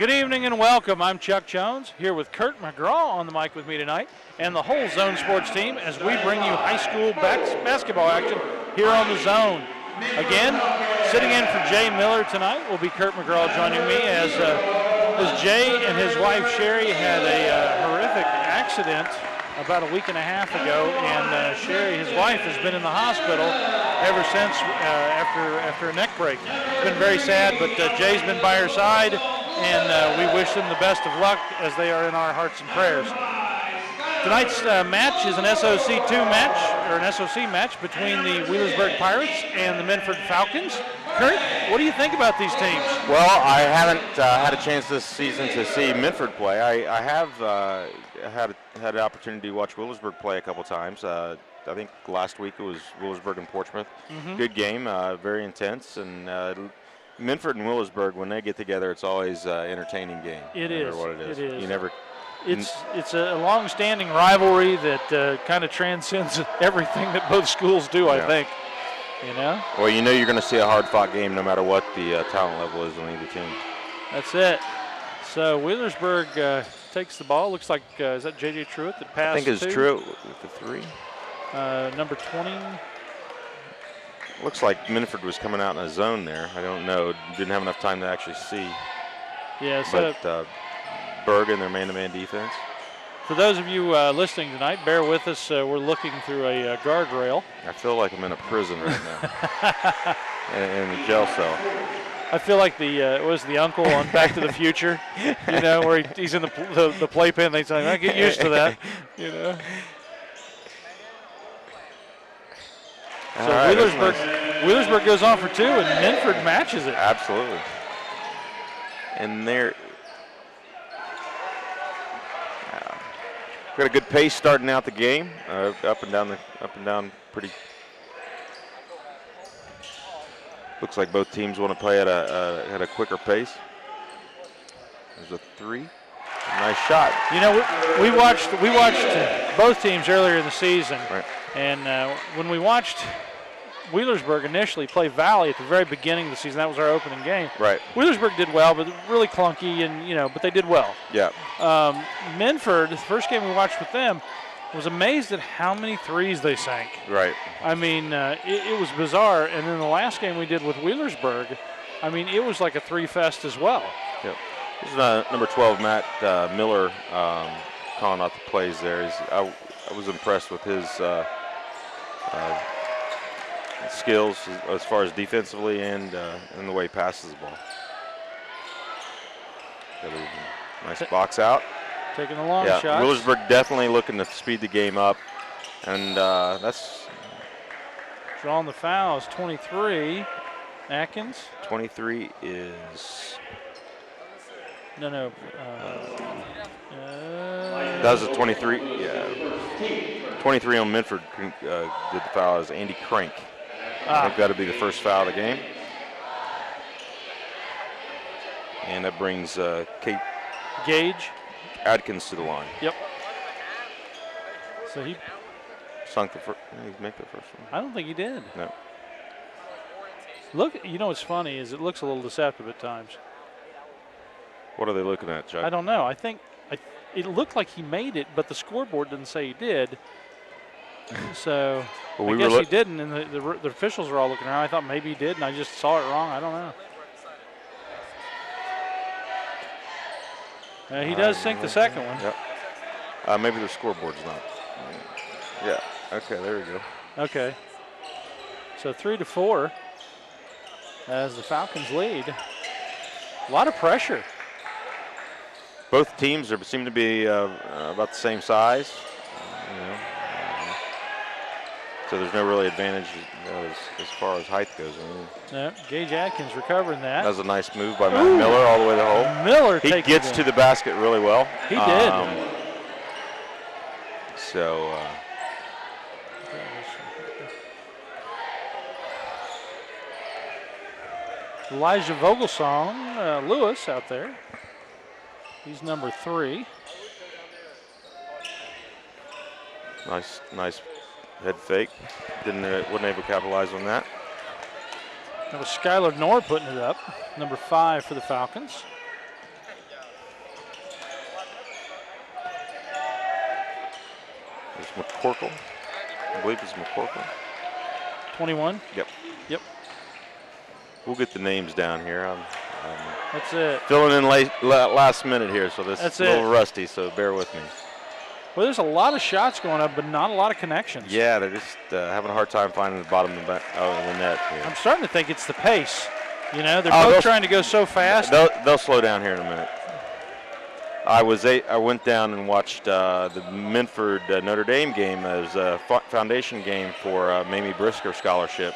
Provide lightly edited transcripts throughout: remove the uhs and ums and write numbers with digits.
Good evening and welcome. I'm Chuck Jones here with Kurt McGraw on the mic with me tonight and the whole Zone Sports team as we bring you high school basketball action here on the Zone. Again, sitting in for Jay Miller tonight will be Kurt McGraw joining me as Jay and his wife Sherry had a horrific accident about a week and a half ago, and Sherry, his wife, has been in the hospital ever since after a neck break. It's been very sad, but Jay's been by her side, and we wish them the best of luck as they are in our hearts and prayers. Tonight's match is an SOC2 match, or an SOC match between the Wheelersburg Pirates and the Minford Falcons. Kurt, what do you think about these teams? Well, I haven't had a chance this season to see Minford play. I have had the opportunity to watch Wheelersburg play a couple times. I think last week it was Wheelersburg and Portsmouth. Mm-hmm. Good game, very intense, and Minford and Wheelersburg, when they get together, it's always an entertaining game. It is. What it is. It is. You never. It's a long-standing rivalry that kind of transcends everything that both schools do, I think. You know? Well, you know you're going to see a hard-fought game no matter what the talent level is on either team. That's it. So Wheelersburg takes the ball. Looks like, is that J.J. Truitt that passed? I think it's Truitt with the three. Number 20. Looks like Minford was coming out in a zone there. I don't know. Didn't have enough time to actually see. Yeah, so but Burg in their man-to-man defense. For those of you listening tonight, bear with us. We're looking through a guardrail. I feel like I'm in a prison right now, in a jail cell. I feel like the uncle on Back to the Future, you know, where he's in the playpen. They say, "I get used to that," you know. So right, Wheelersburg goes on for two, and Minford matches it. Absolutely. And they're got a good pace starting out the game, up and down pretty. Looks like both teams want to play at a quicker pace. There's a three, nice shot. You know, we watched both teams earlier in the season, right. And when we watched Wheelersburg initially play Valley at the very beginning of the season, that was our opening game. Right. Wheelersburg did well, but really clunky, and but they did well. Yeah. Minford, the first game we watched with them, was amazed at how many threes they sank. Right. I mean, it was bizarre. And then the last game we did with Wheelersburg, I mean, it was like a three fest as well. Yep. This is number 12, Matt Miller, calling out the plays there. I was impressed with his skills as far as defensively and the way he passes the ball. Got a nice box out. Taking the long shots. Wheelersburg definitely looking to speed the game up, and that's drawing the fouls. 23, Atkins. 23 is no. That was a 23. Yeah, 23 on Minford did the foul as Andy Crank. I think that'll be the first foul of the game. And that brings Kate Gage Adkins to the line. Yep. So he sunk the first. Did he make the first one? I don't think he did. No. Look, you know what's funny is it looks a little deceptive at times. What are they looking at, Chuck? I don't know. I think it looked like he made it, but the scoreboard didn't say he did. So well, I guess he didn't, and the officials were all looking around. I thought maybe he did, and I just saw it wrong. I don't know. He does sink the second one. Yep. Maybe the scoreboard's not. Yeah. Okay, there we go. Okay. So 3-4 as the Falcons lead. A lot of pressure. Both teams seem to be about the same size. So there's no really advantage as far as height goes. No, Gage Atkins recovering that. That was a nice move by Matt Miller all the way to the hole. Miller he gets to the basket really well. He did. So Elijah Vogelsong, Lewis out there. He's number 3. Nice head fake. Wasn't able to capitalize on that. That was Skylar Knorr putting it up, number 5 for the Falcons. It's McCorkle. I believe it's McCorkle. 21? Yep. Yep. We'll get the names down here. That's it. Filling in last minute here, so this is a little rusty, so bear with me. Well, there's a lot of shots going up, but not a lot of connections. Yeah, they're just having a hard time finding the bottom of the net here. I'm starting to think it's the pace. You know, they're both trying to go so fast. They'll slow down here in a minute. I went down and watched the Minford Notre Dame game as a foundation game for Mamie Brisker scholarship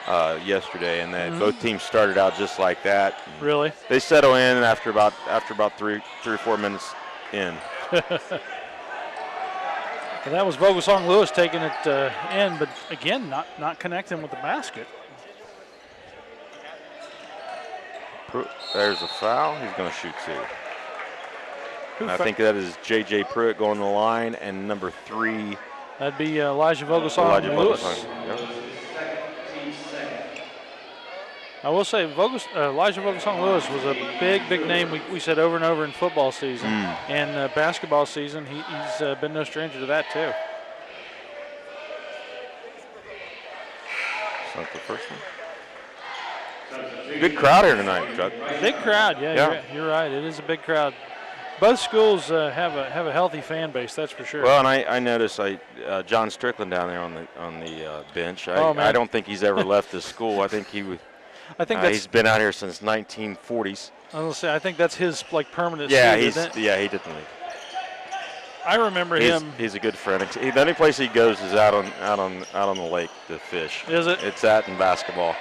yesterday, and both teams started out just like that. Really? They settle in after about 3 or 4 minutes in. And that was Vogelsong Lewis taking it in, but again, not connecting with the basket. There's a foul. He's going to shoot 2. I think that is J.J. Pruitt going to the line, and number 3. That'd be Elijah Vogelsong Lewis. Yep. I will say Elijah Vogelsong Lewis was a big name we said over and over in football season. And basketball season, he's been no stranger to that too. It's not the first one. Good crowd here tonight, Chuck. Big crowd, yeah. You're right. It is a big crowd. Both schools have a healthy fan base, that's for sure. Well, and I noticed John Strickland down there on the bench. I don't think he's ever left this school. I think he's been out here since 1940s. I was gonna say, I think that's his permanent. Yeah, seat, he didn't leave. I remember him. He's a good friend. The only place he goes is out on the lake to fish. Is it? It's that and basketball.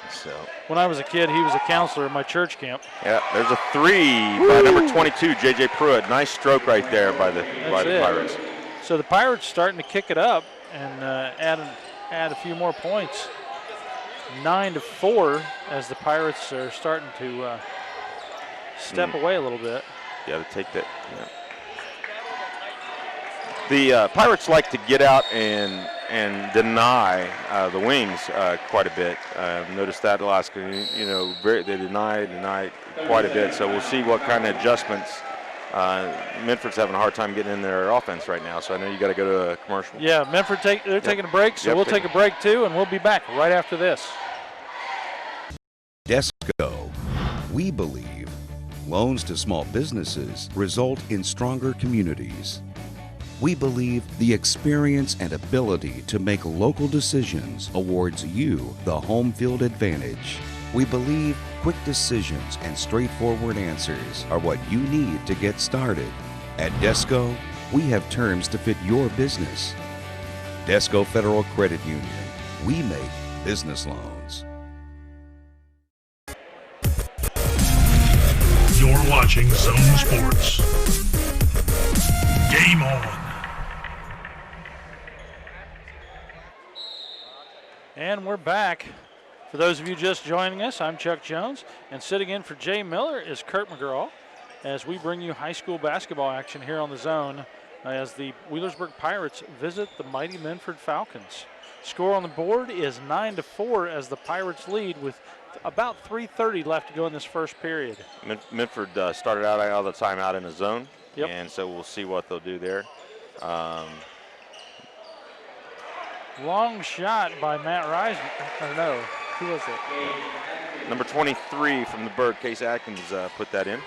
So. When I was a kid, he was a counselor in my church camp. Yeah, there's a 3 by number 22, J.J. Pruitt. Nice stroke right there by the Pirates. So the Pirates starting to kick it up and add a few more points. 9-4 as the Pirates are starting to step away a little bit. Yeah, to take that. Yeah. The Pirates like to get out and deny the wings quite a bit. Noticed that last game. They deny quite a bit. So we'll see what kind of adjustments. Minford's having a hard time getting in their offense right now. So I know you got to go to a commercial. Yeah, Minford they're taking a break, so we'll take a break too, and we'll be back right after this. Desco. We believe loans to small businesses result in stronger communities. We believe the experience and ability to make local decisions awards you the home field advantage. We believe quick decisions and straightforward answers are what you need to get started. At Desco, we have terms to fit your business. Desco Federal Credit Union. We make business loans. You're watching Zone Sports. Game on. And we're back. For those of you just joining us, I'm Chuck Jones, and sitting in for Jay Miller is Kurt McGraw as we bring you high school basketball action here on the Zone as the Wheelersburg Pirates visit the mighty Minford Falcons. Score on the board is 9-4 as the Pirates lead with about 3:30 left to go in this first period. Minford started out all the time out in the zone, yep. And so we'll see what they'll do there. Long shot by Matt Reisner. Or no, who was it? Number 23 from the Burg, Case Atkins, put that in.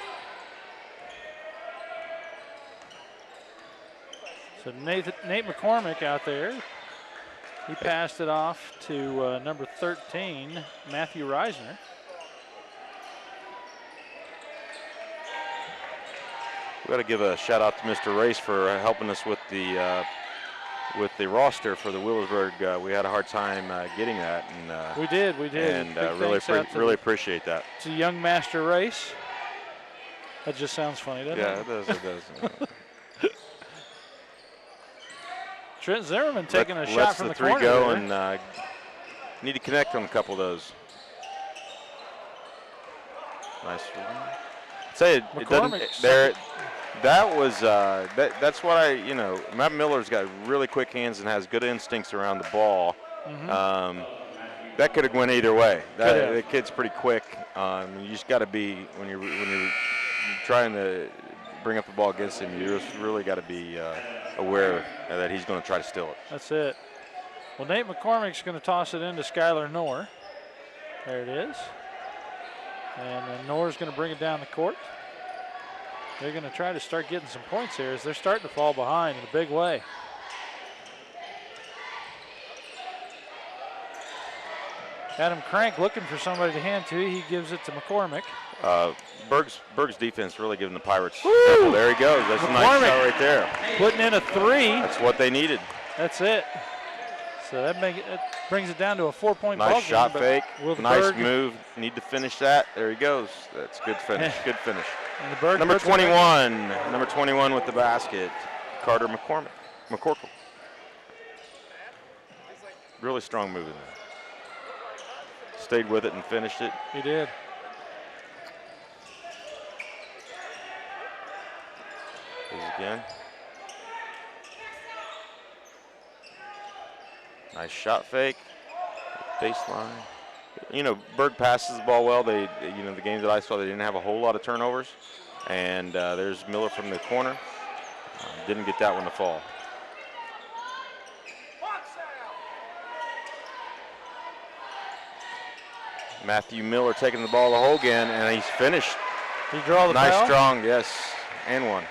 So Nate McCormick out there. He passed it off to number 13, Matthew Reisner. We got to give a shout out to Mr. Race for helping us with the roster for the Wheelersburg. We had a hard time getting that, and we did, and really appreciate that. It's a young master race. That just sounds funny, doesn't it? Yeah, it does. Trent Zimmerman taking a shot from the corner. Let's the 3 go and need to connect on a couple of those. Nice. Say it doesn't. That's what Matt Miller's got really quick hands and has good instincts around the ball. Mm-hmm. That could have went either way. The kid's pretty quick. You just got to be when you're trying to bring up the ball against him, you just really got to be aware that he's going to try to steal it. That's it. Well, Nate McCormick's going to toss it into Skylar Knorr. There it is. And then Knorr's going to bring it down the court. They're going to try to start getting some points here as they're starting to fall behind in a big way. Adam Crank looking for somebody to hand to. He gives it to McCormick. Burg's defense really giving the Pirates trouble. There he goes. That's a nice shot right there. Putting in a 3. That's what they needed. That's it. So that brings it down to a 4-point ball game. Nice shot fake. Nice Burg move. Need to finish that. There he goes. That's good finish. Good finish. And the Burg Number 21. Number 21 with the basket. Carter McCorkle. Really strong move in there. Stayed with it and finished it. He did. Again. Nice shot fake. Baseline. You know, Burg passes the ball well. The games that I saw, they didn't have a whole lot of turnovers. And there's Miller from the corner. Didn't get that one to fall. Matthew Miller taking the ball to Hogan, and he's finished. He draw the nice, foul? Strong, yes, and one.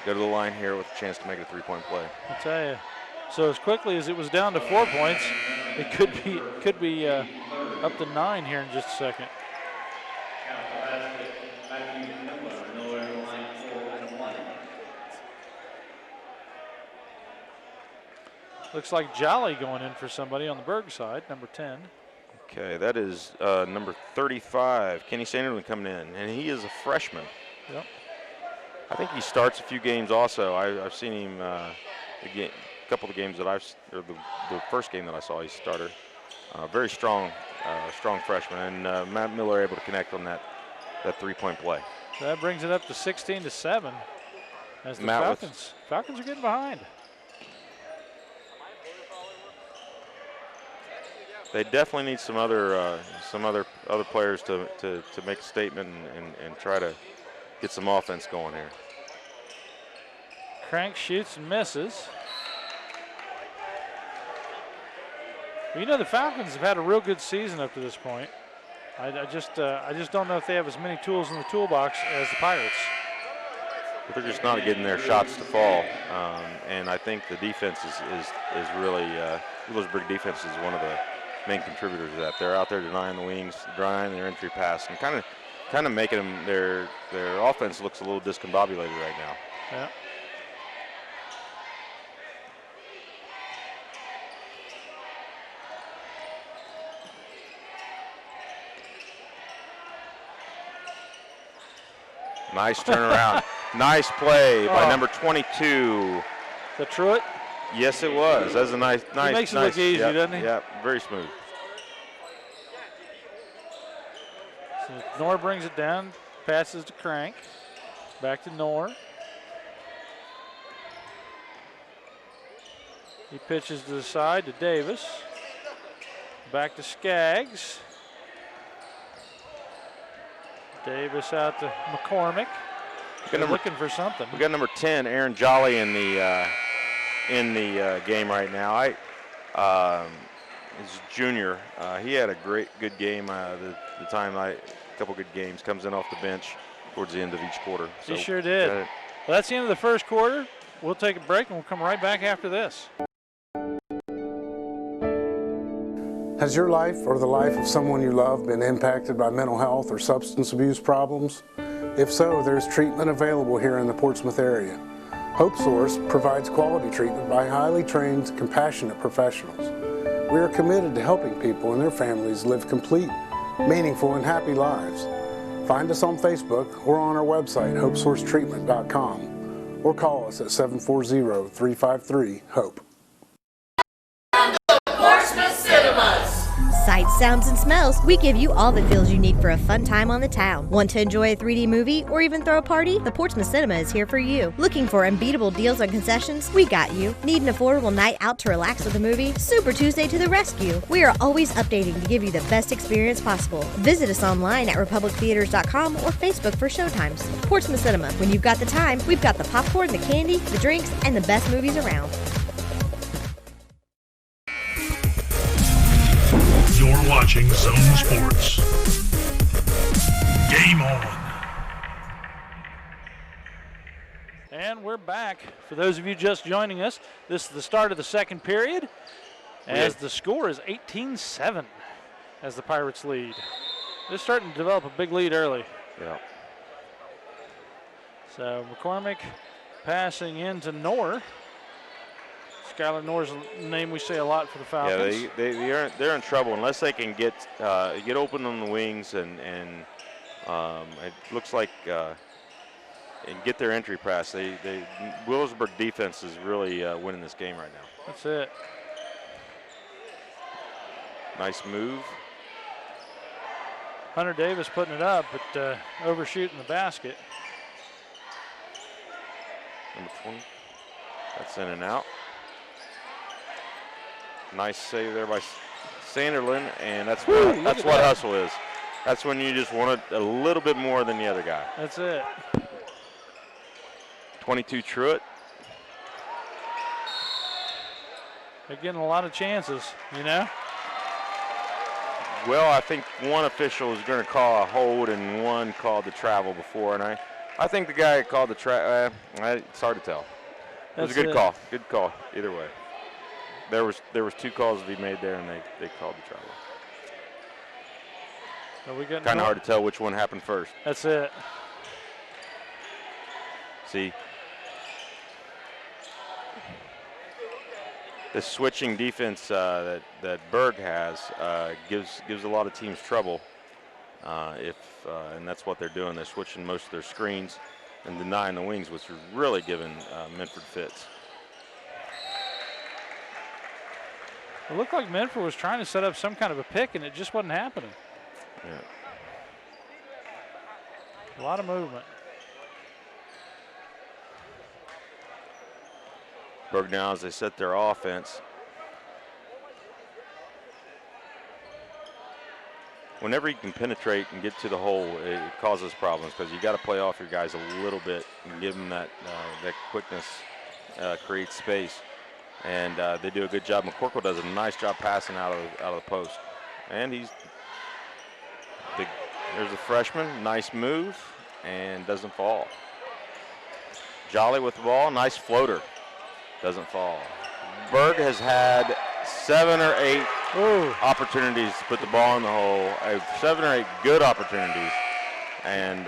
Go to the line here with a chance to make it a 3-point play. I'll tell you. So as quickly as it was down to 4 points, it could be up to 9 here in just a second. Looks like Jolly going in for somebody on the Burg side, number 10. Okay, that is number 35, Kenny Sanderman coming in, and he is a freshman. Yep. I think he starts a few games also. I've seen him a couple of the games that the first game that I saw, he started. Very strong freshman, and Matt Miller able to connect on that 3-point play. So that brings it up to 16-7 as the Falcons are getting behind. They definitely need some other players to make a statement and try to get some offense going here. Crank shoots and misses. Well, you know, the Falcons have had a real good season up to this point. I just don't know if they have as many tools in the toolbox as the Pirates. But they're just not getting their shots to fall, and I think the defense is really Williamsburg defense is one of the main contributors to that. They're out there denying the wings, denying their entry pass, and kind of making them their offense looks a little discombobulated right now. Yeah. Nice turnaround. Nice play by number 22. The Truitt? Yes, it was. That's a nice. He makes it look easy, doesn't he? Yeah, very smooth. So Knorr brings it down, passes to Crank. Back to Knorr. He pitches to the side to Davis. Back to Skaggs. Davis out to McCormick. They're looking for something. We got number 10, Aaron Jolly, in the game right now. He's a junior. He had a good game. A couple good games. Comes in off the bench towards the end of each quarter. He sure did. Well, that's the end of the first quarter. We'll take a break and we'll come right back after this. Has your life or the life of someone you love been impacted by mental health or substance abuse problems? If so, there's treatment available here in the Portsmouth area. Hope Source provides quality treatment by highly trained, compassionate professionals. We are committed to helping people and their families live complete, meaningful, and happy lives. Find us on Facebook or on our website, hopesourcetreatment.com, or call us at 740-353-HOPE. Sight sounds, and smells, we give you all the feels you need for a fun time on the town. Want to enjoy a 3D movie or even throw a party? The Portsmouth Cinema is here for you. Looking for unbeatable deals on concessions? We got you. Need an affordable night out to relax with a movie? Super Tuesday to the rescue. We are always updating to give you the best experience possible. Visit us online at republictheaters.com or Facebook for showtimes. Portsmouth Cinema. When you've got the time, we've got the popcorn, the candy, the drinks, and the best movies around. You're watching Zone Sports. Game on. And we're back. For those of you just joining us, this is the start of the second period as the score is 18-7 as the Pirates lead. They're starting to develop a big lead early. Yeah. So McCormick passing into Knorr. Skylar Knorr's a name we say a lot for the Falcons. Yeah, they're in trouble unless they can get open on the wings and it looks like and get their entry pass. Williamsburg defense is really winning this game right now. That's it. Nice move. Hunter Davis putting it up, but overshooting the basket. Number 20. That's in and out. Nice save there by Sanderlin, and that's what hustle is. That's when you just want it a little bit more than the other guy. That's it. 22 Truitt. They're getting a lot of chances, you know? Well, I think one official is going to call a hold and one called the travel before, and I think the guy that called the travel, it's hard to tell. It was a good call. Good call, either way. There was two calls to be made there, and they called the travel. Are we getting kind of hard to tell which one happened first. That's it. See, the switching defense that Burg has gives a lot of teams trouble. And that's what they're doing. They're switching most of their screens and denying the wings, which is really giving Minford fits. It looked like Minford was trying to set up some kind of a pick, and it just wasn't happening. Yeah. A lot of movement. Burg now, as they set their offense. Whenever you can penetrate and get to the hole, it causes problems because you got to play off your guys a little bit and give them that quickness, create space. And they do a good job. McCorkle does a nice job passing out of the post. And there's the freshman, nice move, and doesn't fall. Jolly with the ball, nice floater, doesn't fall. Burg has had 7 or 8 opportunities to put the ball in the hole, 7 or 8 good opportunities, and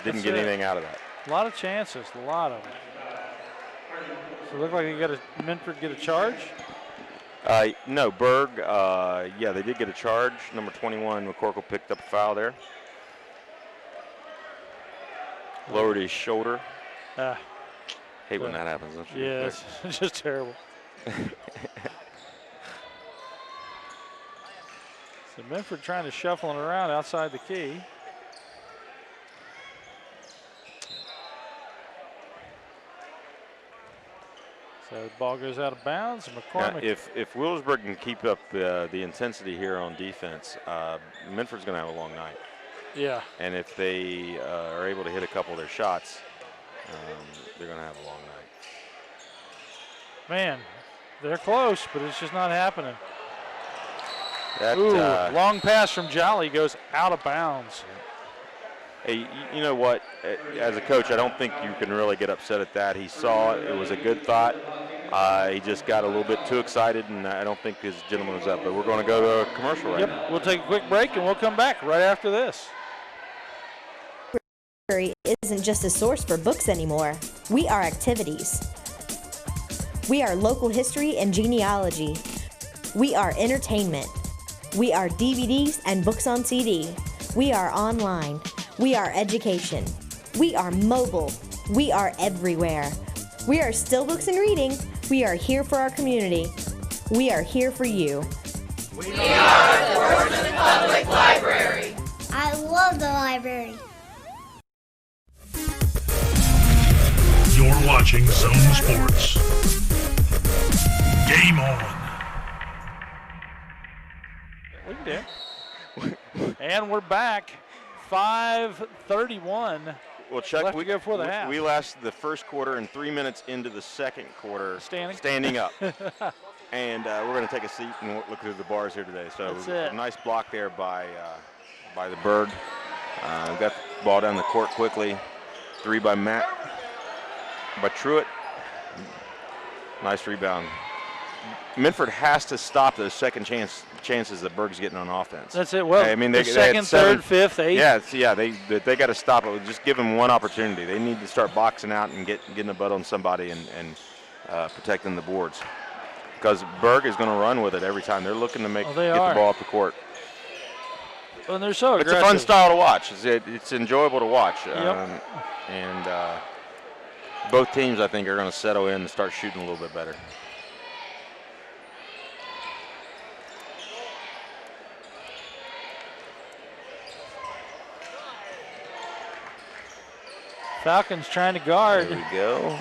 didn't get anything out of that. A lot of chances, a lot of them. So it looked like Minford get a charge? No, Burg, yeah, they did get a charge. Number 21, McCorkle picked up a foul there. Lowered his shoulder. Hate when that happens, don't you? Yeah, it's just terrible. So Minford trying to shuffle it around outside the key. So the ball goes out of bounds. McCormick. Now, if Williamsburg can keep up the intensity here on defense, Minford's going to have a long night. Yeah. And if they are able to hit a couple of their shots, they're going to have a long night. Man, they're close, but it's just not happening. That, long pass from Jolly goes out of bounds. Hey, you know what? As a coach, I don't think you can really get upset at that. He saw it. It was a good thought. He just got a little bit too excited, and I don't think his gentleman was up. But we're going to go to a commercial right now. We'll take a quick break, and we'll come back right after this. Library isn't just a source for books anymore. We are activities. We are local history and genealogy. We are entertainment. We are DVDs and books on CD. We are online. We are education. We are mobile. We are everywhere. We are still books and reading. We are here for our community. We are here for you. I love the library. You're watching Zone Sports. Game on. We can do. And we're back. 5:31. Well, Chuck, left to go before the half. We lasted the first quarter and 3 minutes into the second quarter standing up. And we're going to take a seat and look through the bars here today. So That's a it. nice block there by the Burg. Got the ball down the court quickly. 3 by Matt. By Truitt. Nice rebound. Minford has to stop those second chances that Burg's getting on offense. That's it. Well, I mean, they second, had 7, third, fifth, eighth. Yeah, they got to stop it. Just give them one opportunity. They need to start boxing out and getting the butt on somebody and protecting the boards. Because Burg is going to run with it every time. They're looking to get the ball up the court. Well, and they're so It's aggressive. a fun style to watch. It's enjoyable to watch. Yep. And both teams, I think, are going to settle in and start shooting a little bit better. Falcons trying to guard. There we go.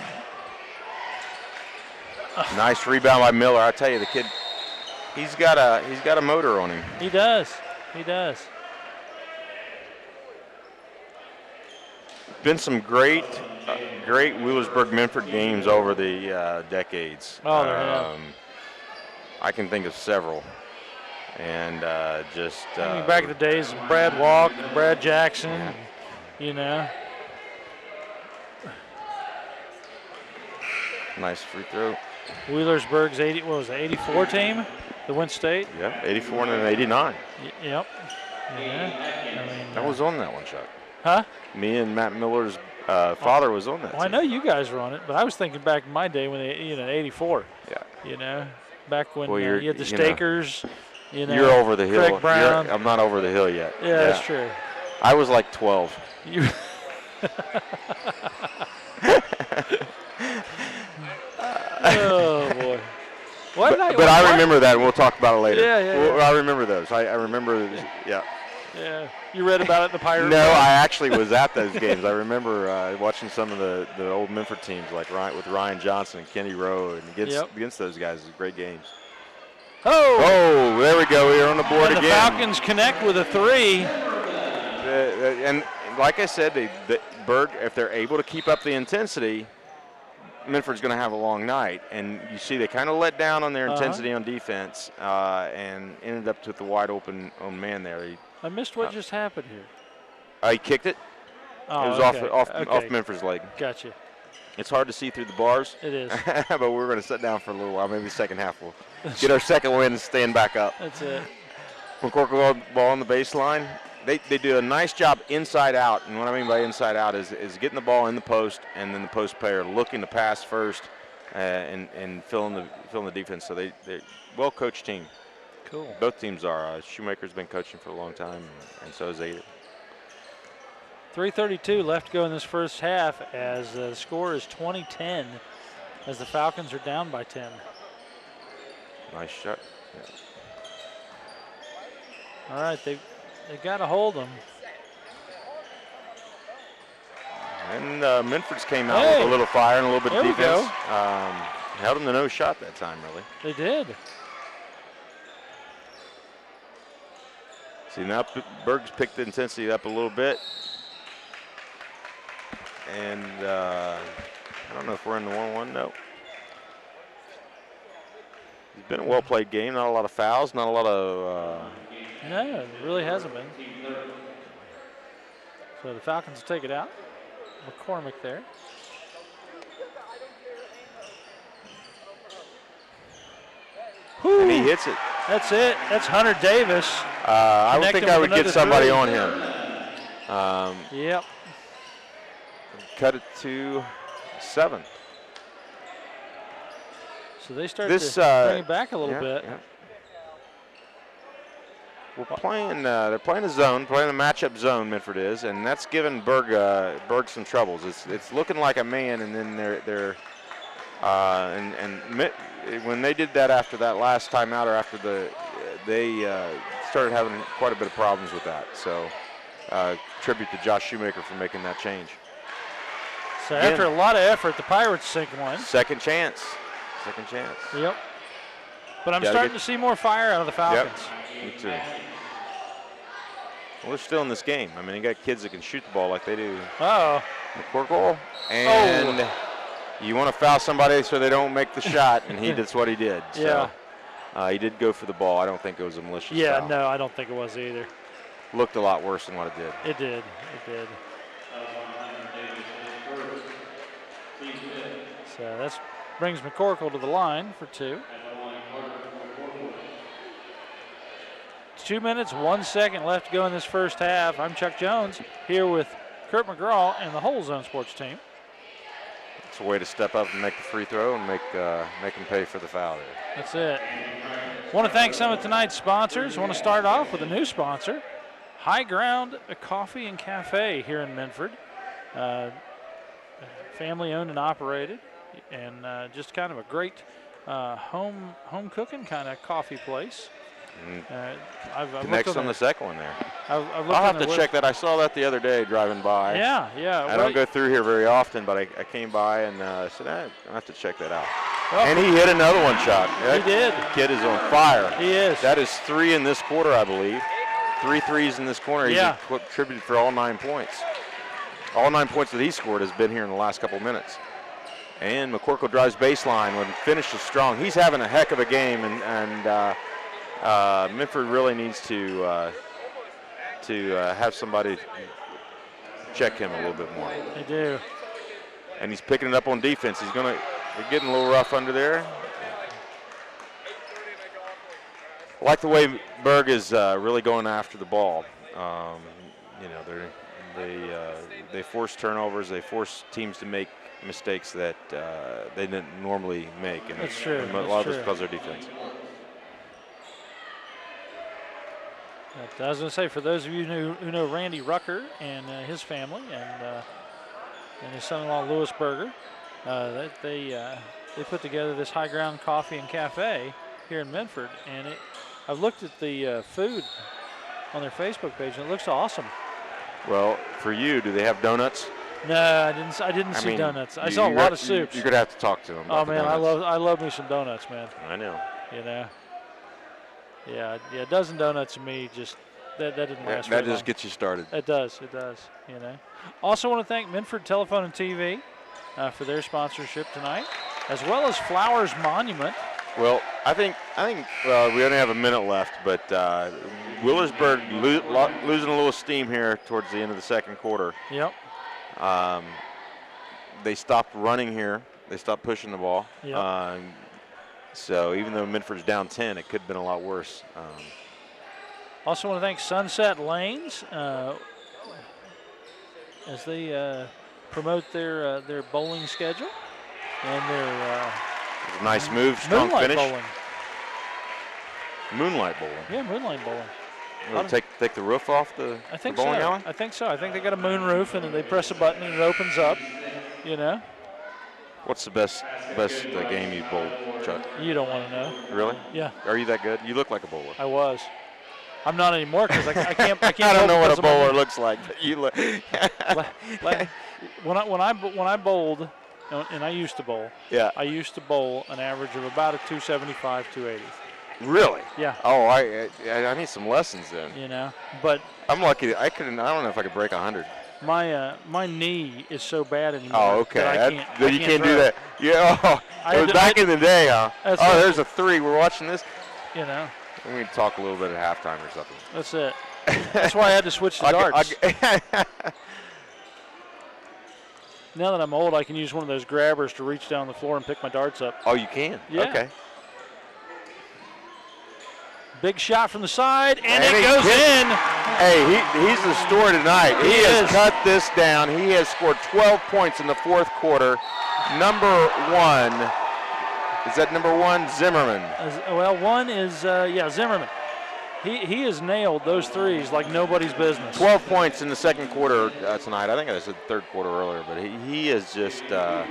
Nice rebound by Miller. I tell you, the kid, he's got a motor on him. He does. He does. Been some great Wheelersburg Minford games over the decades. Oh, there have. I can think of several, and just I mean, back in the days, Brad Walk, Brad Jackson, yeah. You know. Nice free throw. Wheelersburg's 84 team, the win state. Yeah, 84 and an 89. Yep. Yeah. I mean, I was on that one, Chuck. Huh? Me and Matt Miller's father was on that. Well, I know you guys were on it, but I was thinking back in my day when they, 84. Yeah. You know, back when Well, you had the Stakers. You know, you're over the hill. Craig Brown. I'm not over the hill yet. Yeah, that's true. I was like 12. You. Oh boy. But I remember that, and we'll talk about it later. Yeah. I remember those. I remember. Yeah. Yeah. You read about it in the Pirate. No, I actually was at those games. I remember watching some of the old Minford teams, like with Ryan Johnson and Kenny Rowe, and against those guys. It was great games. Oh, there we go. We're on the board and again. The Falcons connect with a 3. And like I said, the Burg, if they're able to keep up the intensity, Minford's going to have a long night. And you see they kind of let down on their intensity on defense and ended up with the wide open man there. I missed what just happened here. He kicked it. Oh, it was off Minford's leg. Gotcha. It's hard to see through the bars. It is. But we're going to sit down for a little while. Maybe the second half we'll get our second win and stand back up. That's it. McCorkle ball on the baseline. They do a nice job inside out, and what I mean by inside out is getting the ball in the post, and then the post player looking to pass first, and filling the defense. So they're well coached team. Cool. Both teams are. Shoemaker's been coaching for a long time, and so is Ada. 3:32 left to go in this first half, as the score is 20-10, as the Falcons are down by 10. Nice shot. Yeah. All right, they got to hold them. And Minford's came out with a little fire and a little bit of defense. Held him to no shot that time, really. They did. See, now Burg's picked the intensity up a little bit. And I don't know if we're in the 1-1. No. It's been a well-played game. Not a lot of fouls. Not a lot of. No, it really hasn't been. So the Falcons will take it out. McCormick there. And he hits it. That's it. That's Hunter Davis. I would think I would get somebody on him. Yep. Cut it to 7. So they start to bring it back a little bit. Yeah. We're playing. They're playing a zone, playing a matchup zone. Minford is, and that's given Burg some troubles. It's looking like a man, and then when they did that after that last timeout, or after they started having quite a bit of problems with that. So tribute to Josh Shoemaker for making that change. So after a lot of effort, the Pirates sink one. Second chance. Yep. But I'm starting to see more fire out of the Falcons. Yep, me too. Well, they're still in this game. I mean, you got kids that can shoot the ball like they do. McCorkle. And you want to foul somebody so they don't make the shot, and that's what he did. So, he did go for the ball. I don't think it was a malicious foul. Yeah, no, I don't think it was either. Looked a lot worse than what it did. It did. So that brings McCorkle to the line for 2. 2 minutes, 1 second left to go in this first half. I'm Chuck Jones here with Kurt McGraw and the whole Zone Sports team. It's a way to step up and make the free throw and make them pay for the foul there. That's it. Want to thank some of tonight's sponsors. Want to start off with a new sponsor, High Ground Coffee and Cafe here in Minford. Family owned and operated, and just kind of a great home cooking kind of coffee place. Next on the second one there. I'll have to check that. I saw that the other day driving by. Yeah. I don't go through here very often, but I came by and said, I have to check that out. And he hit another one shot. He did. The kid is on fire. He is. That is 3 in this quarter, I believe. 3 threes in this corner. He's contributed for all 9 points. All 9 points that he scored has been here in the last couple minutes. And McCorkle drives baseline when finishes strong. He's having a heck of a game, and Minford really needs to have somebody check him a little bit more. They do. And he's picking it up on defense. They're getting a little rough under there. I like the way Burg is really going after the ball. They force turnovers. They force teams to make mistakes that they didn't normally make. And that's true. And a lot of it's because of their defense. I was going to say, for those of you who know Randy Rucker and his family and his son-in-law Louis Berger, they put together this High Ground Coffee and Cafe here in Minford, and I've looked at the food on their Facebook page, and it looks awesome. Well, for you, do they have donuts? No, I didn't see donuts. I saw a lot of soups. You're gonna have to talk to them. Oh man, I love me some donuts, man. I know. You know. Yeah, a dozen donuts to me just that didn't last. That just gets you started. It does. You know. Also want to thank Minford Telephone and TV for their sponsorship tonight, as well as Flowers Monument. Well, I think we only have a minute left, but Willersburg losing a little steam here towards the end of the second quarter. Yep. They stopped running here. They stopped pushing the ball. Yep. So even though Minford's down 10, it could have been a lot worse. Also want to thank Sunset Lanes as they promote their bowling schedule and their nice move, strong moonlight finish. Bowling. Moonlight bowling. Yeah, moonlight bowling. Will take the roof off the bowling alley? I think so. I think they got a moon roof, and they press a button and it opens up. You know. What's the best game you bowled, Chuck? You don't want to know. Really? Yeah. Are you that good? You look like a bowler. I was. I'm not anymore because I can't. I don't know what a bowler looks like. But you look. When I bowled, and I used to bowl. Yeah. I used to bowl an average of about a 275, 280. Really? Yeah. Oh, I need some lessons then. You know, but I'm lucky. I don't know if I could break 100. My knee is so bad anymore. Oh, okay. That you can't do that. Yeah. Oh, it was back in the day, huh? There's a 3. We're watching this. You know. We can talk a little bit at halftime or something. That's it. That's why I had to switch to darts. Now that I'm old, I can use one of those grabbers to reach down the floor and pick my darts up. Oh, you can? Yeah. Okay. Big shot from the side, and it goes in. Hey, he's the story tonight. He has cut this down. He has scored 12 points in the fourth quarter. Number 1, is that number 1, Zimmerman? Well, 1 is, Zimmerman. He has nailed those threes like nobody's business. 12 points in the second quarter tonight. I think I said third quarter earlier, but he is just. What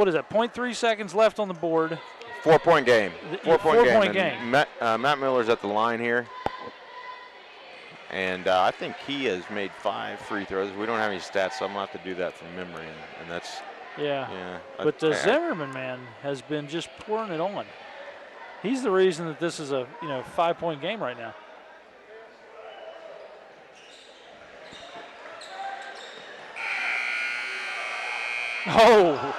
is that? 0.3 seconds left on the board. 4-point game. 4-point game. Four-point game. Matt Miller's at the line here. And I think he has made 5 free throws. We don't have any stats, so I'm going to have to do that from memory. And that's, yeah. But Zimmerman, man, has been just pouring it on. He's the reason that this is a 5-point game right now. Oh,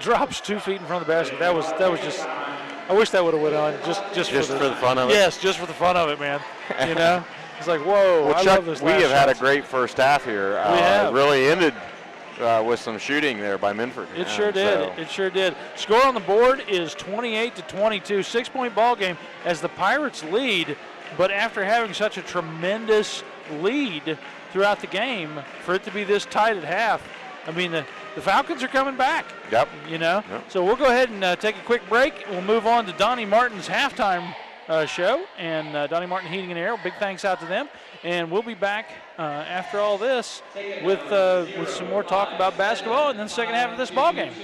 drops 2 feet in front of the basket. That was just. I wish that would have went on just for the fun of it. Yes, just for the fun of it, man. It's like, whoa. Well, I Chuck, love this. we have had a great first half here. We have. It really ended with some shooting there by Minford. It sure did. It sure did. Score on the board is 28-22. 6-point ball game as the Pirates lead. But after having such a tremendous lead throughout the game, for it to be this tight at half, I mean, the Falcons are coming back. Yep. So we'll go ahead and take a quick break. We'll move on to Donnie Martin's halftime show, and Donnie Martin Heating and Air. Big thanks out to them. And we'll be back after all this with some more talk about basketball and then the second half of this ball game.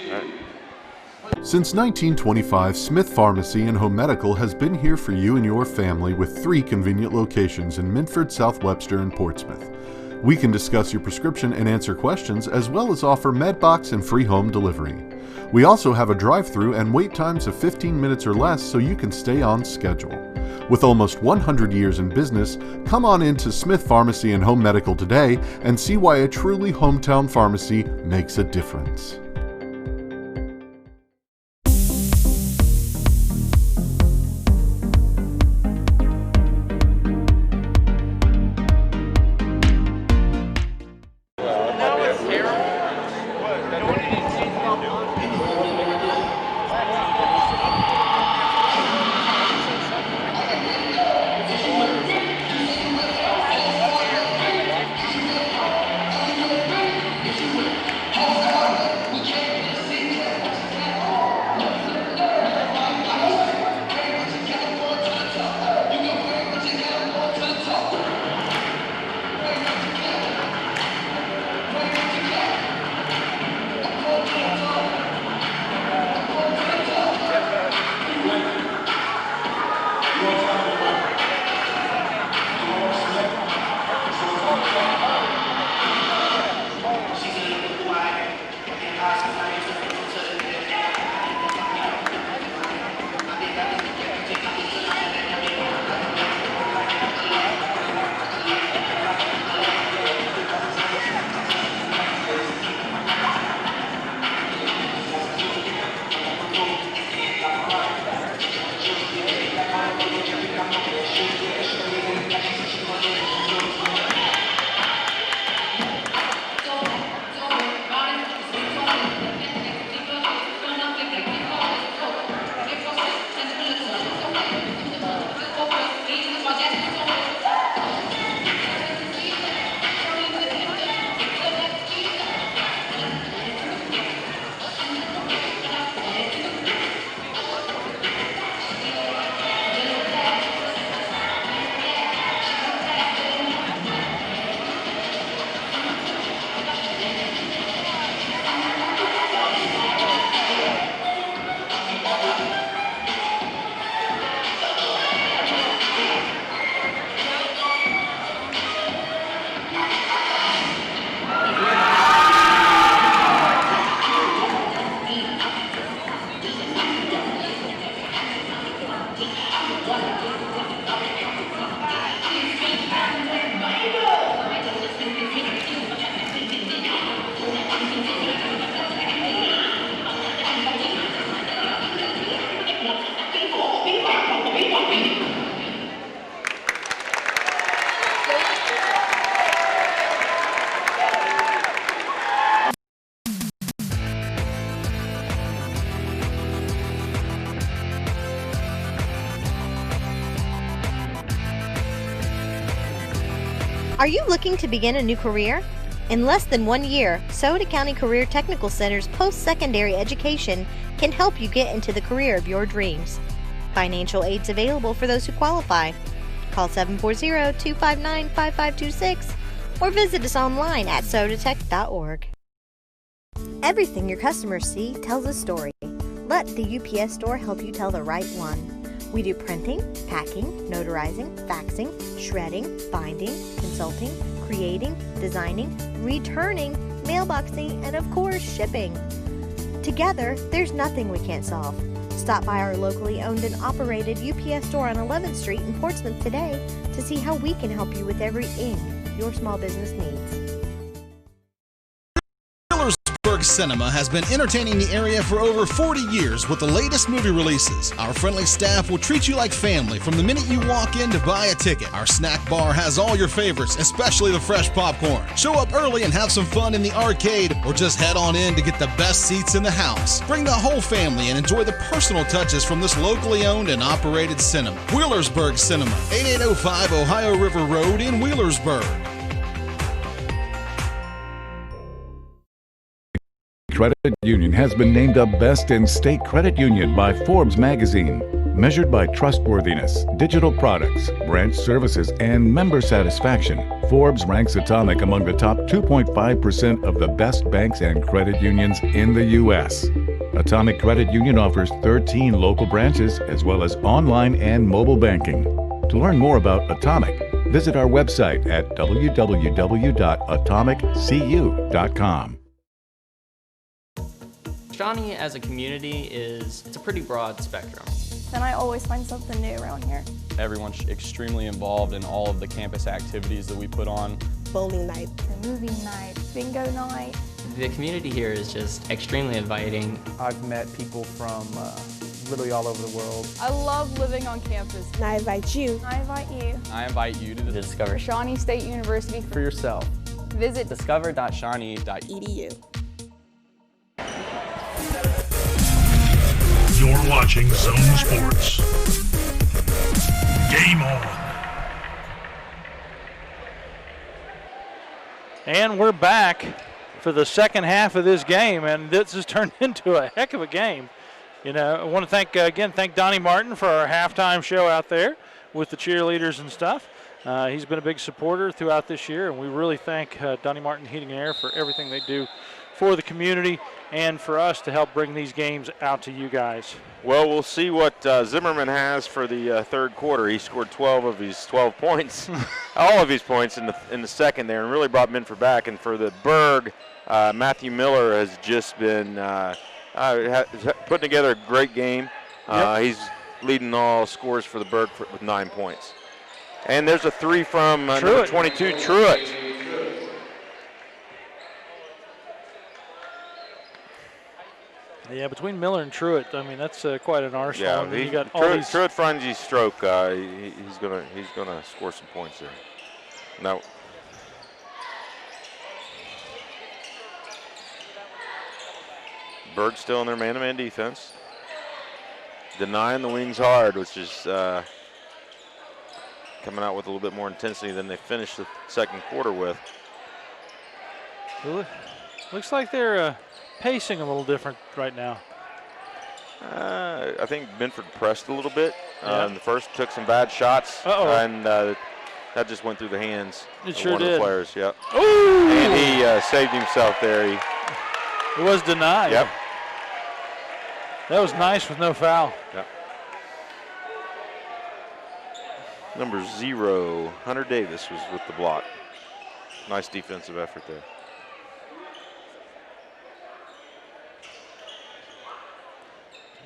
Since 1925, Smith Pharmacy and Home Medical has been here for you and your family with 3 convenient locations in Minford, South Webster, and Portsmouth. We can discuss your prescription and answer questions, as well as offer MedBox and free home delivery. We also have a drive-through and wait times of 15 minutes or less so you can stay on schedule. With almost 100 years in business, come on into Smith Pharmacy and Home Medical today and see why a truly hometown pharmacy makes a difference. Are you looking to begin a new career? In less than 1 year, Sauter County Career Technical Center's post-secondary education can help you get into the career of your dreams. Financial aid's available for those who qualify. Call 740-259-5526 or visit us online at sautertech.org. Everything your customers see tells a story. Let the UPS store help you tell the right one. We do printing, packing, notarizing, faxing, shredding, binding, consulting, creating, designing, returning, mailboxing, and of course, shipping. Together, there's nothing we can't solve. Stop by our locally owned and operated UPS store on 11th Street in Portsmouth today to see how we can help you with everything your small business needs. Burg Cinema has been entertaining the area for over 40 years with the latest movie releases. Our friendly staff will treat you like family from the minute you walk in to buy a ticket. Our snack bar has all your favorites, especially the fresh popcorn. Show up early and have some fun in the arcade, or just head on in to get the best seats in the house. Bring the whole family and enjoy the personal touches from this locally owned and operated cinema. Wheelersburg Cinema, 8805 Ohio River Road in Wheelersburg. Credit Union has been named the best in state credit union by Forbes magazine. Measured by trustworthiness, digital products, branch services, and member satisfaction, Forbes ranks Atomic among the top 2.5% of the best banks and credit unions in the U.S. Atomic Credit Union offers 13 local branches as well as online and mobile banking. To learn more about Atomic, visit our website at www.atomiccu.com. Shawnee as a community it's a pretty broad spectrum. And I always find something new around here. Everyone's extremely involved in all of the campus activities that we put on. Bowling night, movie night, bingo night. The community here is just extremely inviting. I've met people from literally all over the world. I love living on campus. And I invite you. I invite you. I invite you to discover Shawnee State University for yourself. Visit discover.shawnee.edu. You're watching Zone Sports. Game on. And we're back for the second half of this game, and this has turned into a heck of a game. You know, I want to thank Donnie Martin for our halftime show out there with the cheerleaders and stuff. He's been a big supporter throughout this year, and we really thank Donnie Martin Heating and Air for everything they do for the community and for us to help bring these games out to you guys. Well, we'll see what Zimmerman has for the third quarter. He scored 12 of his 12 points, all of his points in the second there, and really brought Minford back. And for the Burg, Matthew Miller has just been putting together a great game. He's leading all scores for the Burg with 9 points. And there's a three from number 22, Truitt. Yeah, between Miller and Truitt, I mean that's quite an arsenal. Yeah, you got Truitt finds his stroke. He's gonna score some points there. Now, Burg still in their man-to-man defense, denying the wings hard, which is coming out with a little bit more intensity than they finished the second quarter with. Looks like they're pacing a little different right now. I think Minford pressed a little bit. In the first, took some bad shots, and that just went through the hands of one of the players. Yep. Ooh! And he saved himself there. He was denied. Yep. That was nice with no foul. Yep. Number 0, Hunter Davis, was with the block. Nice defensive effort there.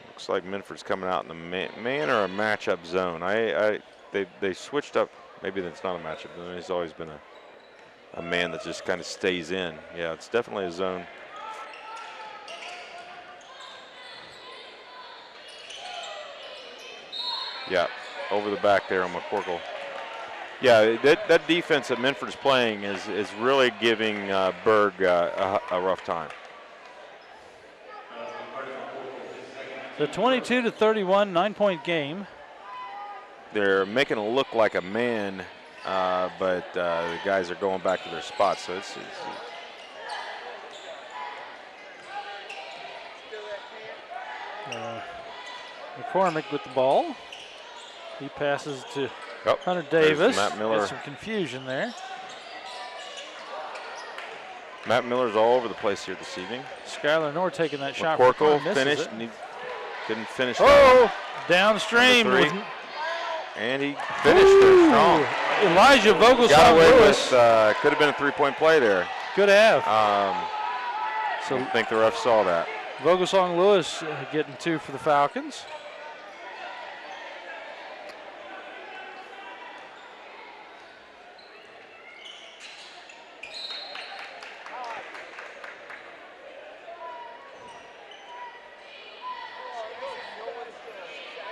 Looks like Minford's coming out in the man or a matchup zone. They switched up. Maybe that's not a matchup. He's always been a man that just kind of stays in. Yeah, it's definitely a zone. Yeah, over the back there on McCorkle. Yeah, that defense that Minford is playing is really giving Burg a rough time. The 22-31 9-point game. They're making it look like a man, but the guys are going back to their spots. So it's McCormick with the ball. He passes to Hunter Davis. Matt Miller. There's some confusion there. Matt Miller's all over the place here this evening. Skylar Knorr taking that shot. McCorkle finished. couldn't finish. Oh, downstream. And he finished there strong. Elijah Got away Vogelsong-Lewis. with, could have been a three-point play there. Could have. So I think the ref saw that. Vogelsong-Lewis getting 2 for the Falcons.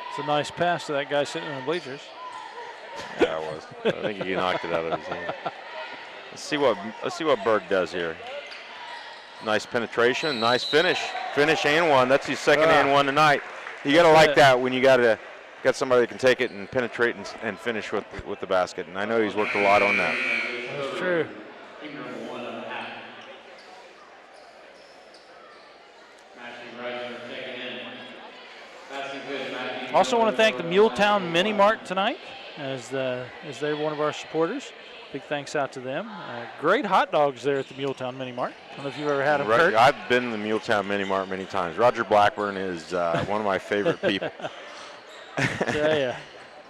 It's a nice pass to that guy sitting in the bleachers. Yeah, it was. I think he knocked it out of his hand. Let's see what Burg does here. Nice penetration, nice finish. Finish and one. That's his second and one tonight. You got to like that when you got somebody that can take it and penetrate and finish with the basket. And I know he's worked a lot on that. That's true. Also want to thank the Muletown Mini Mart tonight as they're one of our supporters. Big thanks out to them. Great hot dogs there at the Muletown Mini Mart. I don't know if you've ever had them, Kurt. I've been in the Muletown Mini Mart many times. Roger Blackburn is one of my favorite people. Yeah.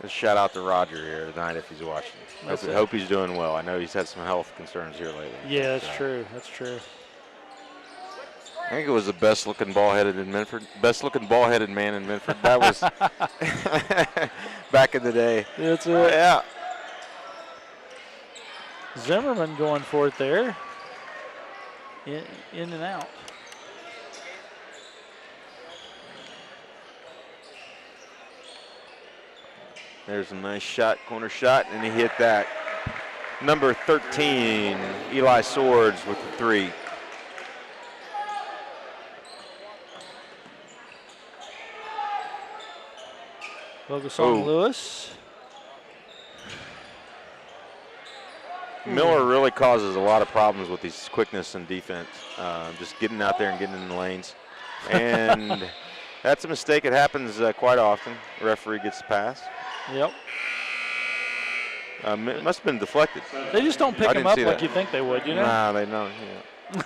Shout out to Roger here tonight if he's watching. Hope he's doing well. I know he's had some health concerns here lately. Yeah, that's true. That's true. I think it was the best-looking ball-headed in Minford. Best-looking ball-headed man in Minford. That was back in the day. That's it. Yeah. Zimmerman going for it there. In and out. There's a nice shot, corner shot, and he hit that. Number 13, Eli Swords with the 3. Vogelsong-Lewis. Miller really causes a lot of problems with his quickness and defense, just getting out there and getting in the lanes. And that's a mistake. It happens quite often. The referee gets the pass. Yep. It must have been deflected. They just don't pick him up like you think they would, you know? Nah, they don't. Yeah.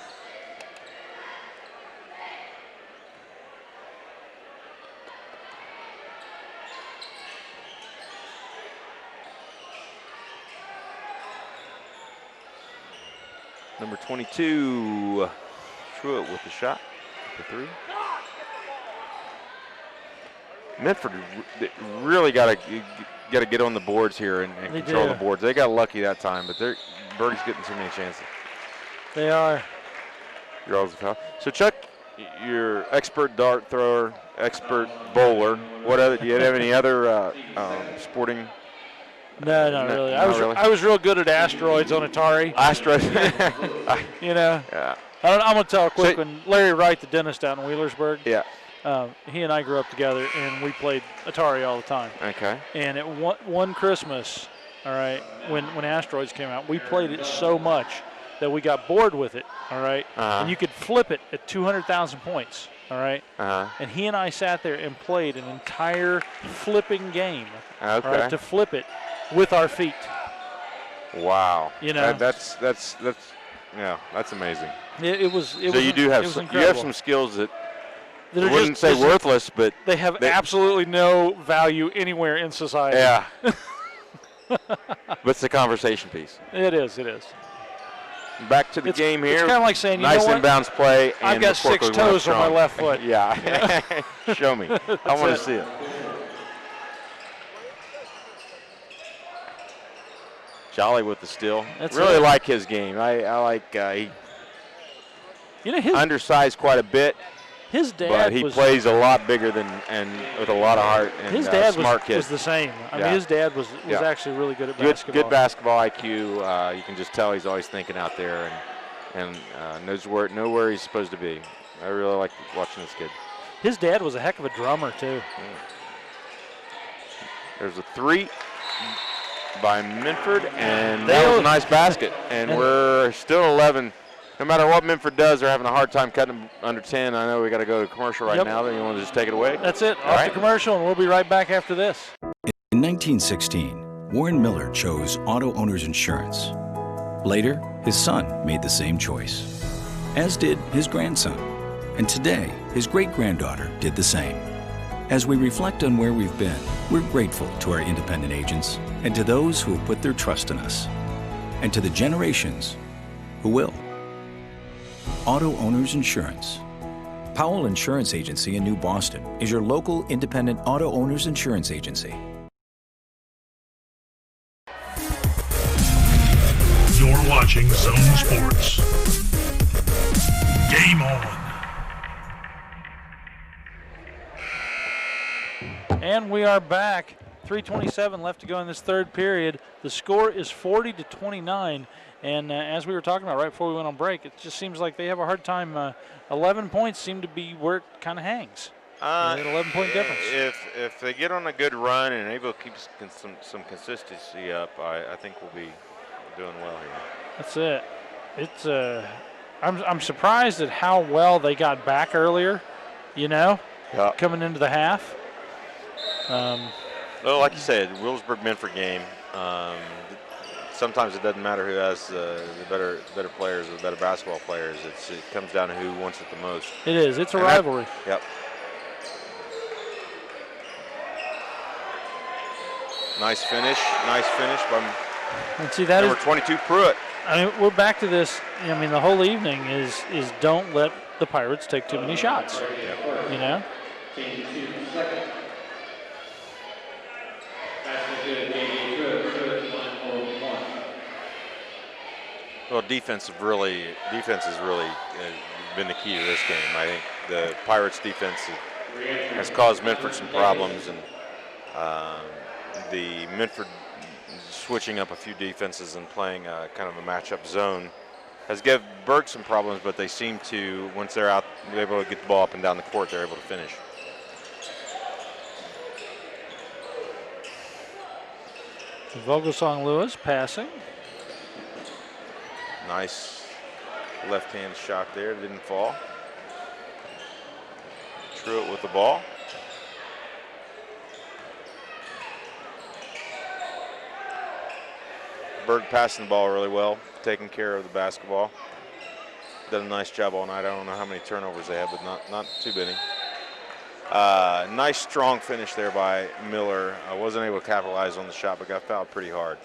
Number 22, Truitt with the shot, the 3. Minford really got to get on the boards here and control the boards. They got lucky that time, but Burg's getting so many chances. They are. So Chuck, you're expert dart thrower, expert bowler. Do you have any other sporting? No, not really. I was real good at asteroids on Atari. Asteroids. You know. Yeah. I'm gonna tell a quick one. Larry Wright, the dentist out in Wheelersburg. Yeah. He and I grew up together, and we played Atari all the time. Okay. And at one Christmas, all right, when asteroids came out, we played it so much that we got bored with it. All right. And you could flip it at 200,000 points. All right. And he and I sat there and played an entire flipping game. Okay. All right, to flip it with our feet. Wow. You know. That's amazing. It was. So you have some skills that I wouldn't say worthless, but they have absolutely no value anywhere in society. Yeah. But it's a conversation piece. It is. Back to the game here. It's kind of like saying, nice inbounds play. I've got 6 toes on my left foot. Yeah. Show me. I want to see it. Jolly with the steal. Really like his game. I like he undersized quite a bit. His dad but he plays a lot bigger and with a lot of heart. And his dad smart kid. was the same. I mean, his dad was actually really good at basketball. Good basketball IQ. You can just tell he's always thinking out there and knows where he's supposed to be. I really like watching this kid. His dad was a heck of a drummer too. There's a 3 by Minford, and that was a nice basket. And we're still 11. No matter what Minford does, they're having a hard time cutting them under 10. I know we got to go to commercial right now. Then you want to just take it away? That's it. Off to commercial, and we'll be right back after this. In 1916, Warren Miller chose auto owners insurance. Later, his son made the same choice, as did his grandson. And today, his great-granddaughter did the same. As we reflect on where we've been, we're grateful to our independent agents and to those who have put their trust in us, and to the generations who will. Auto Owners Insurance. Powell Insurance Agency in New Boston is your local independent auto owners insurance agency. You're watching Zone Sports. Game on. And we are back. 3:27 left to go in this third period. The score is 40-29. And as we were talking about right before we went on break, it just seems like they have a hard time. 11 points seem to be where it kind of hangs. An 11-point difference. If they get on a good run and able to keep some consistency up, I think we'll be doing well here. That's it. It's I'm surprised at how well they got back earlier. Coming into the half. Well, like you said, Williamsburg Minford game. Sometimes it doesn't matter who has the better players or the better basketball players. It comes down to who wants it the most. It is. It's a rivalry. Yep. Nice finish by number 22 Pruitt. I mean, we're back to this. I mean, the whole evening is don't let the Pirates take too many shots. Yep. Well, defense has really been the key to this game. I think the Pirates' defense has caused Minford some problems, and the Minford switching up a few defenses and playing kind of a matchup zone has given Burg some problems, but they seem to, once they're out, they're able to get the ball up and down the court, they're able to finish. Vogelsong Lewis passing. Nice left-hand shot there, didn't fall. Truitt with the ball. Burg passing the ball really well, taking care of the basketball. Done a nice job all night. I don't know how many turnovers they have, but not too many. Nice strong finish there by Miller. I wasn't able to capitalize on the shot, but got fouled pretty hard.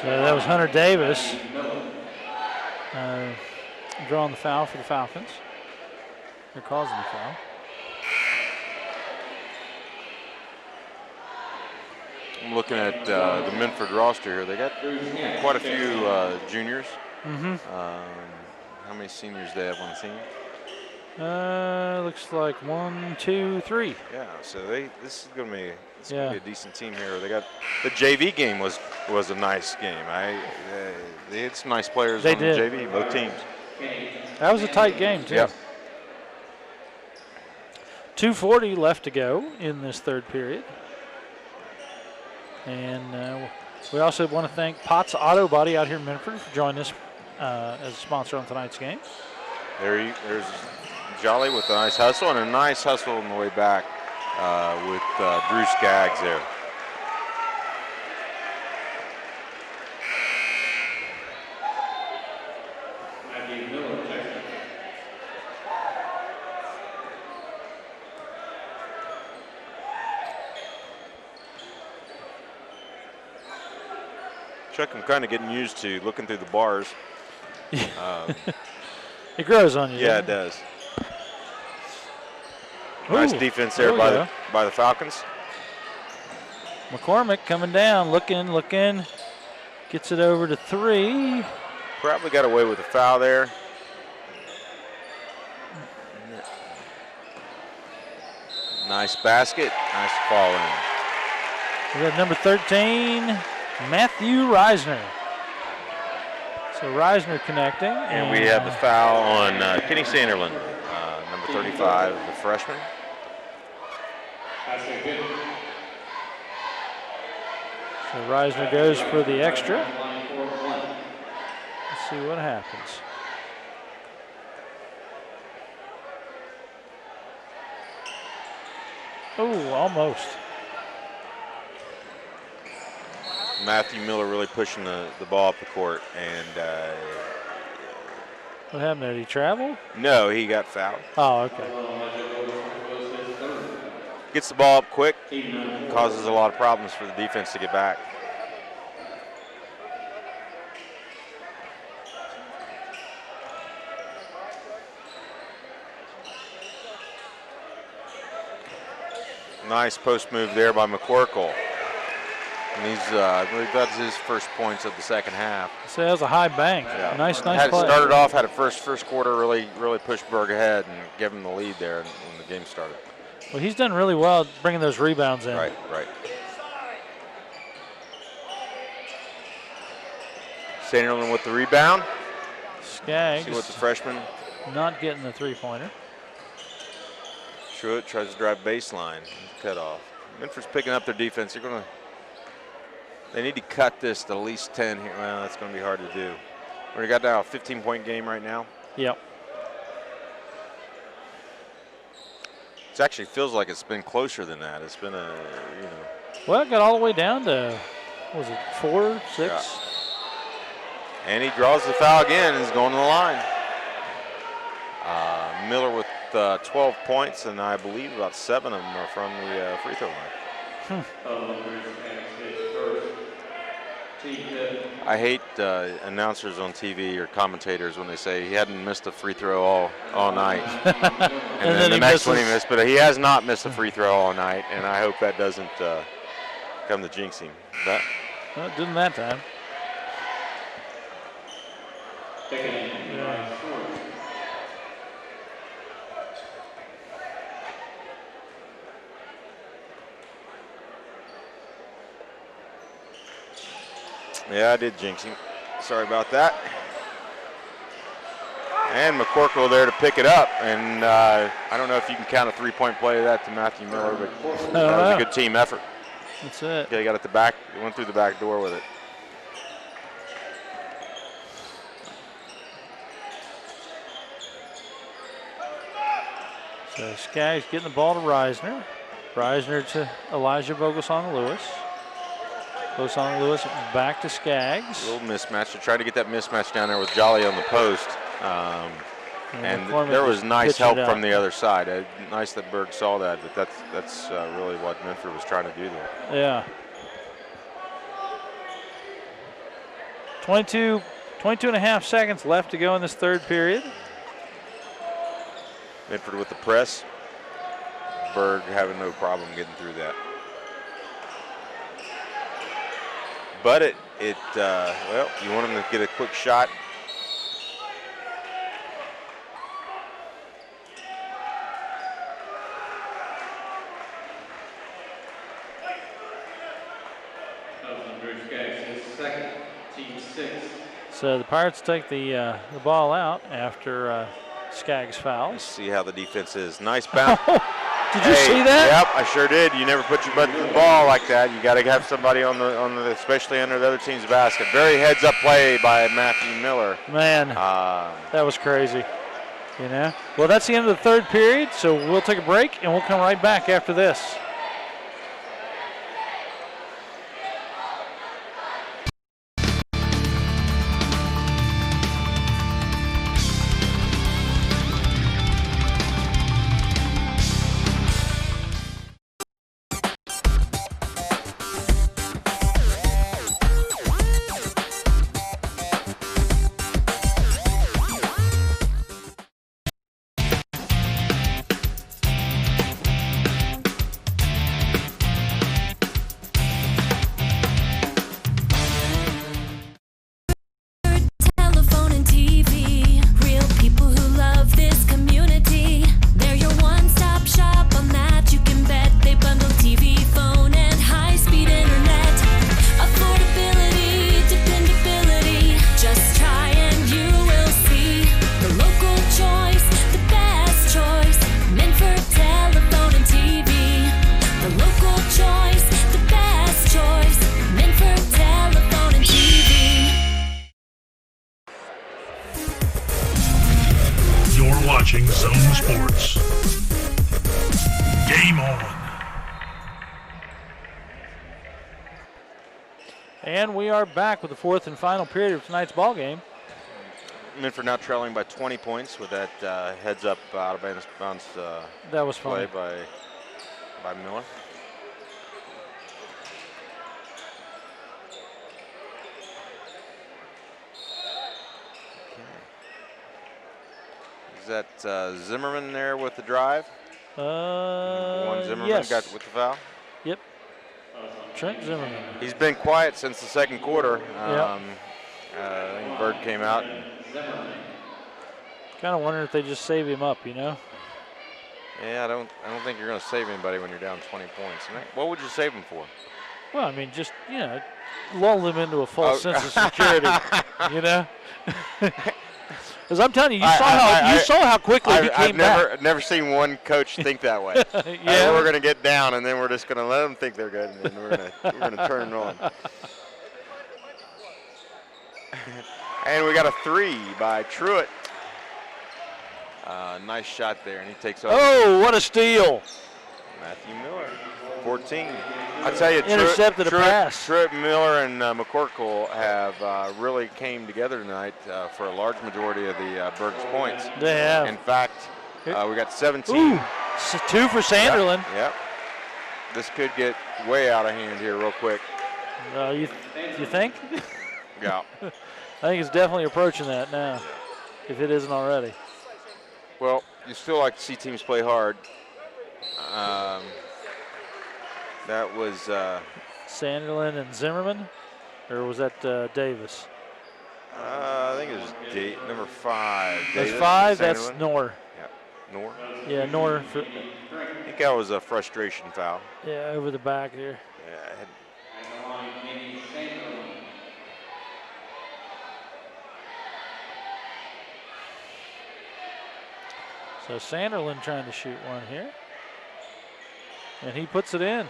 So that was Hunter Davis drawing the foul for the Falcons. They're causing the foul. I'm looking at the Minford roster here. They got quite a few juniors. How many seniors do they have on the team? Looks like 1, 2, 3. Yeah, so this is going to be a decent team here. They got the JV game was a nice game. They had some nice players on the JV, both teams. That was a tight game too. Yep. 2:40 left to go in this third period. And we also want to thank Potts Auto Body out here in Minford for joining us as a sponsor on tonight's game. There's Jolly with a nice hustle, and a nice hustle on the way back with Drew Skaggs there. Chuck, I'm kind of getting used to looking through the bars. It grows on you. Yeah, it does. Nice defense there by the Falcons. McCormick coming down, looking, gets it over to 3. Probably got away with a foul there. Nice basket, nice fall in. We got number 13, Matthew Reisner. So Reisner connecting. And we have the foul on Kenny Sanderlin, number 35, the freshman. So Reisner goes for the extra. Let's see what happens. Oh, almost. Matthew Miller really pushing the ball up the court. And what happened there? Did he travel? No, he got fouled. Oh, okay. Gets the ball up quick, causes a lot of problems for the defense to get back. Nice post move there by McCorkle. And he's, I believe that's his first points of the second half. So that was a high bank. Yeah. Nice play. Started off, had a first quarter, really pushed Burg ahead and gave him the lead there when the game started. Well, he's done really well bringing those rebounds in. Right. Sanderlin with the rebound. Skaggs. See what the freshman. Not getting the three-pointer. Truitt tries to drive baseline. Cut off. Minford's picking up their defense. They need to cut this to at least 10 here. Well, that's going to be hard to do. We got now a 15-point game right now. Yep. It actually feels like it's been closer than that. It's been Well, it got all the way down to, what was it, 4, 6? Yeah. And he draws the foul again and is going to the line. Miller with 12 points, and I believe about 7 of them are from the free throw line. I hate announcers on TV or commentators when they say he hadn't missed a free throw all night. and then the next one he missed, but he has not missed a free throw all night, and I hope that doesn't come to jinx him. Well, it didn't that time. Yeah, I did jinx him. Sorry about that. And McCorkle there to pick it up. And I don't know if you can count a three-point play of that to Matthew Miller, but that was a good team effort. That's it. Yeah, he got at the back, went through the back door with it. So Skaggs getting the ball to Reisner. Reisner to Elijah Vogelsong-Lewis. Vogelsong-Lewis back to Skaggs. A little mismatch. They tried to get that mismatch down there with Jolly on the post. And there was nice help from the other side. Nice that Burg saw that, but that's really what Minford was trying to do there. Yeah. 22 and a half seconds left to go in this third period. Minford with the press. Burg having no problem getting through that. But well, you want him to get a quick shot. So the Pirates take the ball out after Skaggs fouls. Let's see how the defense is. Nice bounce. Did you see that? Yep, I sure did. You never put your butt to the ball like that. You got to have somebody on the, especially under the other team's basket. Very heads-up play by Matthew Miller. Man, that was crazy. You know. Well, that's the end of the third period. So we'll take a break and we'll come right back after this. And we are back with the fourth and final period of tonight's ball game. Minford now trailing by 20 points with that heads up out of bounds that was play funny. by Miller. Is that Zimmerman there with the drive? One Zimmerman yes. got with the foul? Yep. Trent Zimmerman. He's been quiet since the second quarter. Yep. I think Bird came out. Kind of wondering if they just save him up, you know? Yeah, I don't think you're going to save anybody when you're down 20 points. What would you save him for? Well, I mean, just, you know, lull them into a false sense of security, you know? Because I'm telling you, you saw how quickly he came back. I've never seen one coach think that way. Yeah. We're going to get down, and then we're just going to let them think they're good, and then we're going to turn it on. And we got a 3 by Truitt. Nice shot there, and he takes over. Oh, what a steal. Matthew Miller, 14. I tell you, intercepted a pass. Truitt, Miller, and McCorkle have really came together tonight for a large majority of the Burg's points. They have. In fact, we got 17. Ooh, 2 for Sanderlin. Yep. This could get way out of hand here real quick. You think? Yeah. I think it's definitely approaching that now, if it isn't already. Well, you still like to see teams play hard. That was Sanderlin and Zimmerman, or was that Davis? I think it was number 5. That's 5. That's Knorr. Yeah, Knorr. Yeah, Knorr. I think that was a frustration foul. Yeah, over the back there. Yeah. So Sanderlin trying to shoot one here. And he puts it in.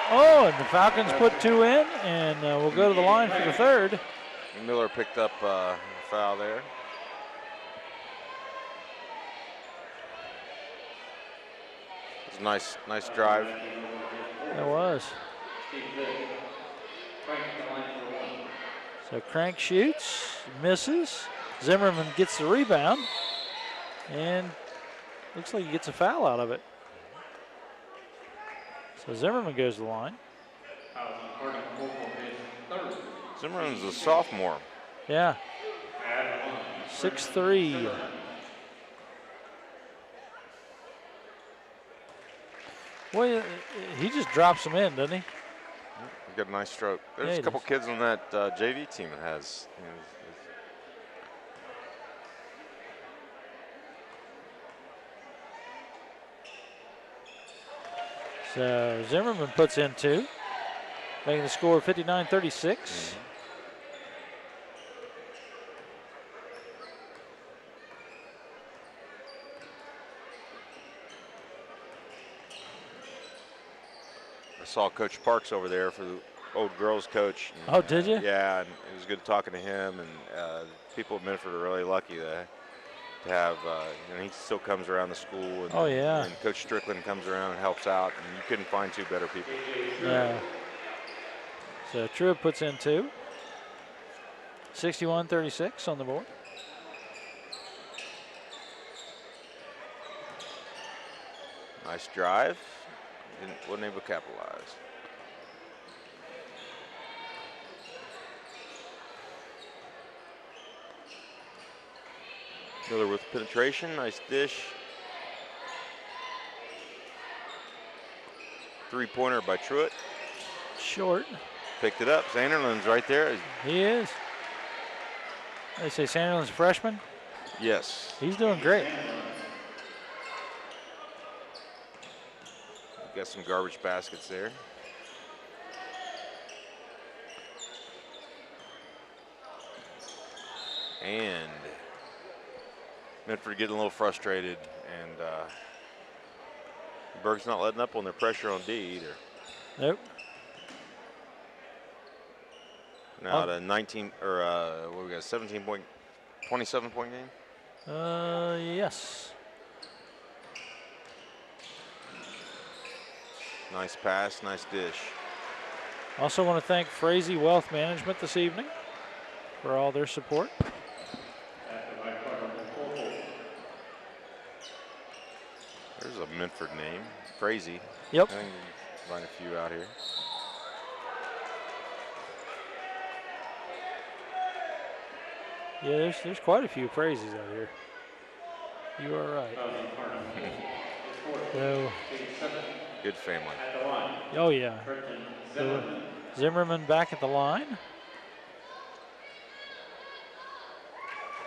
Oh, and the Falcons put 2 in, and we'll go to the line for the third. Miller picked up a foul there. It was a nice drive. It was. So Crank shoots, misses. Zimmerman gets the rebound, and looks like he gets a foul out of it. So Zimmerman goes to the line. Zimmerman's a sophomore. Yeah. 6'3". Well, he just drops them in, doesn't he? He's got a nice stroke. There's a couple kids on that JV team that has. So Zimmerman puts in 2, making the score 59-36. I saw Coach Parks over there for the old girls coach. Oh, did you? Yeah, and it was good talking to him. And people at Minford are really lucky to have, he still comes around the school. And, oh, yeah. And Coach Strickland comes around and helps out, and you couldn't find 2 better people. Yeah. So Truitt puts in 2. 61-36 on the board. Nice drive. Wasn't able to capitalize. Miller with penetration, nice dish. 3-pointer by Truitt. Short. Picked it up. Sanderlin's right there. He is. They say Sanderlin's a freshman? Yes. He's doing great. Got some garbage baskets there. And Minford getting a little frustrated, and Burg's not letting up on their pressure on D either. Nope. Now at a 19 or what we got, 27-point game. Yes. Nice pass, nice dish. Also want to thank Frazee Wealth Management this evening for all their support. There's a Minford name, Frazee. Yep. I think we can find a few out here. Yeah, there's quite a few Frazees out here. You are right. So, good family. Oh yeah. So Zimmerman back at the line.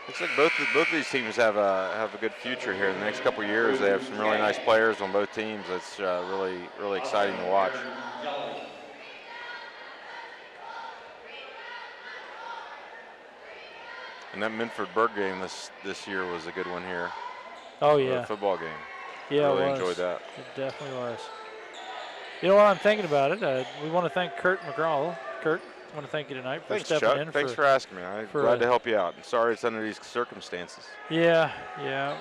Looks like both of these teams have a good future here in the next couple of years. They have some really nice players on both teams. It's really exciting to watch. And that Minford-Burg game this year was a good one here. Oh yeah. Football game. Yeah, really it was. enjoyed that. It definitely was. You know what, I'm thinking about it. We want to thank Kurt McGraw. Kurt, I want to thank you tonight for stepping Chuck. in. Thanks for asking me. I'm glad to help you out. I'm sorry it's under these circumstances. Yeah.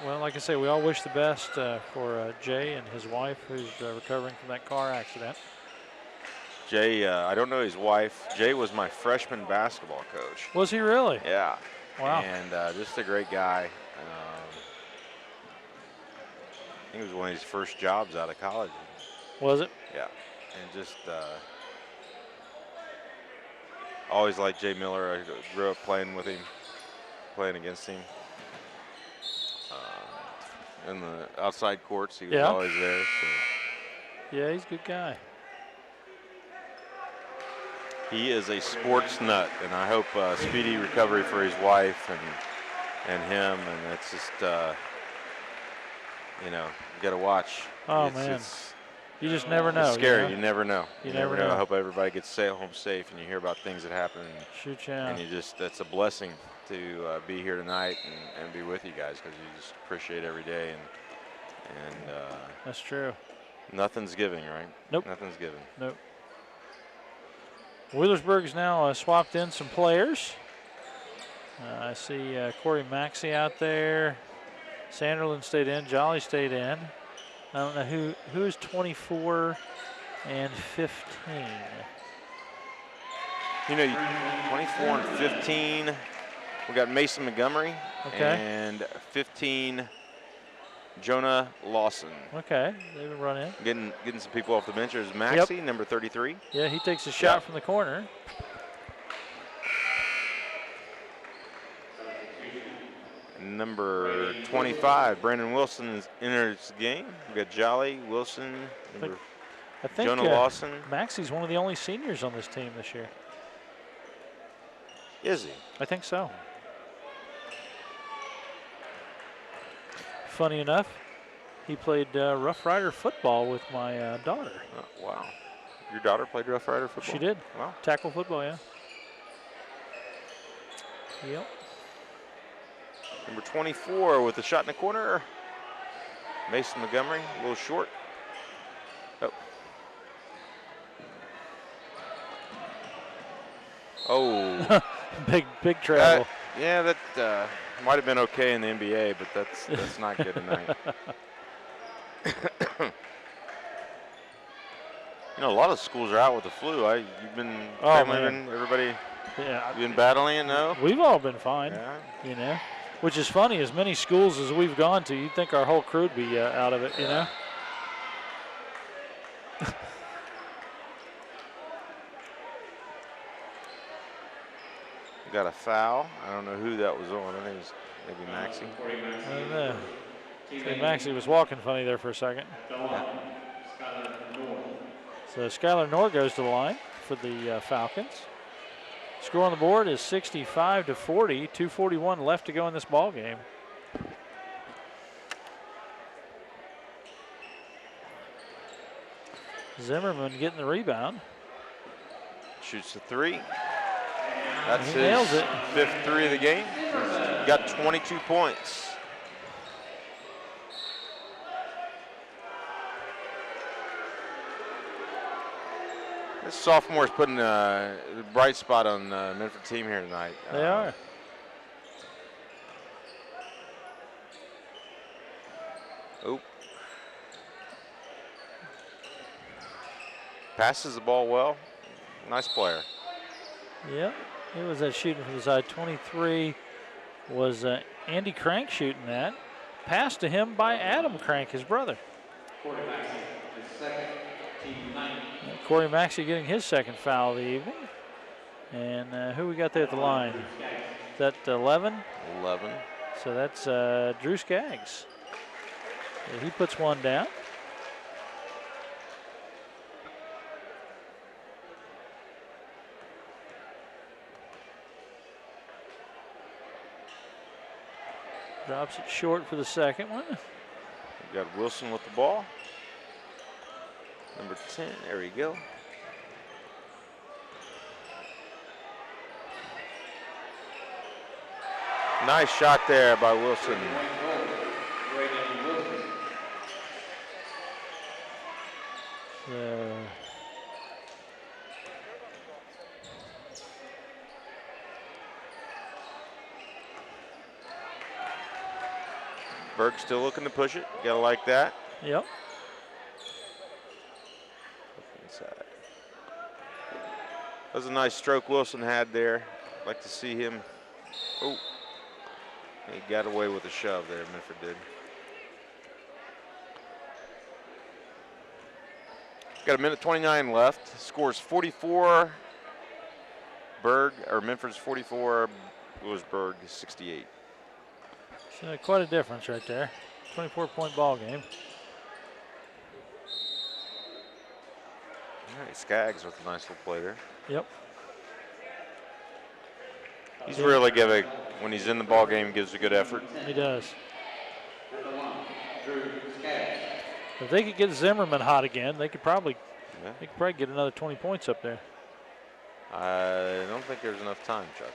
Well, like I say, we all wish the best for Jay and his wife, who's recovering from that car accident. Jay, I don't know his wife. Jay was my freshman basketball coach. Was he really? Yeah. Wow. And just a great guy. I think it was one of his first jobs out of college. Was it? Yeah. And just always liked Jay Miller. I grew up playing with him, playing against him. In the outside courts, he was always there. So. Yeah, he's a good guy. He is a sports nut, and I hope speedy recovery for his wife and him. And it's just, you got to watch. Oh, man. You just never know. It's scary. You know? You never know. You never know. I hope everybody gets home safe, and you hear about things that happen. Shoot, yeah. And that's a blessing to be here tonight and be with you guys, because you just appreciate every day. And that's true. Nothing's giving, right? Nope. Nothing's giving. Nope. Wheelersburg's now swapped in some players. I see Corey Maxey out there. Sanderlin stayed in. Jolly stayed in. I don't know who is 24 and 15. 24 and 15. We got Mason Montgomery. Okay. And 15, Jonah Lawson. Okay, they've run in. Getting some people off the bench. There's Maxey, number 33. Yeah, he takes a shot from the corner. Number 25, Brandon Wilson enters the game. We got Jolly, Wilson, I think Jonah Lawson. Maxey's one of the only seniors on this team this year. Is he? I think so. Funny enough, he played Rough Rider football with my daughter. Oh, wow. Your daughter played Rough Rider football? She did. Wow. Tackle football, yeah. Yep. Number 24 with the shot in the corner. Mason Montgomery, a little short. Oh. big travel. Yeah, that might have been okay in the NBA, but that's not good tonight. A lot of schools are out with the flu. You've been everybody. Yeah, you been battling it? No. We've all been fine. Yeah. Which is funny. As many schools as we've gone to, you'd think our whole crew would be out of it. Got a foul. I don't know who that was on. I think it was maybe Maxey. I don't know. Maxey was walking funny there for a second. So Skylar Knorr goes to the line for the Falcons. Score on the board is 65-40. 2:41 left to go in this ball game. Zimmerman getting the rebound. Shoots the three. That's nails it. Fifth three of the game. He's got 22 points. This sophomore's putting a bright spot on the Minford team here tonight. They are. Oh. Passes the ball well. Nice player. Yep. He was shooting from the side. 23 was Andy Crank shooting that. Passed to him by Adam Crank, his brother. Corey Maxey getting his second foul of the evening. And who we got there at the line? Is that 11? 11. So that's Drew Skaggs. Yeah, he puts one down. Drops it short for the second one. We got Wilson with the ball. Number 10, there we go. Nice shot there by Wilson. Burg still looking to push it. You gotta like that. Yep. Inside. That was a nice stroke Wilson had there. Like to see him. Oh, he got away with a shove there. Minford did. Got a minute 29 left. Scores 44. Minford's 44. Lewisburg 68. So quite a difference right there. 24-point ball game. All right, Skaggs with a nice little play there. Yep. He's really when he's in the ball game, gives a good effort. He does. If they could get Zimmerman hot again, they could probably get another 20 points up there. I don't think there's enough time, Chuck.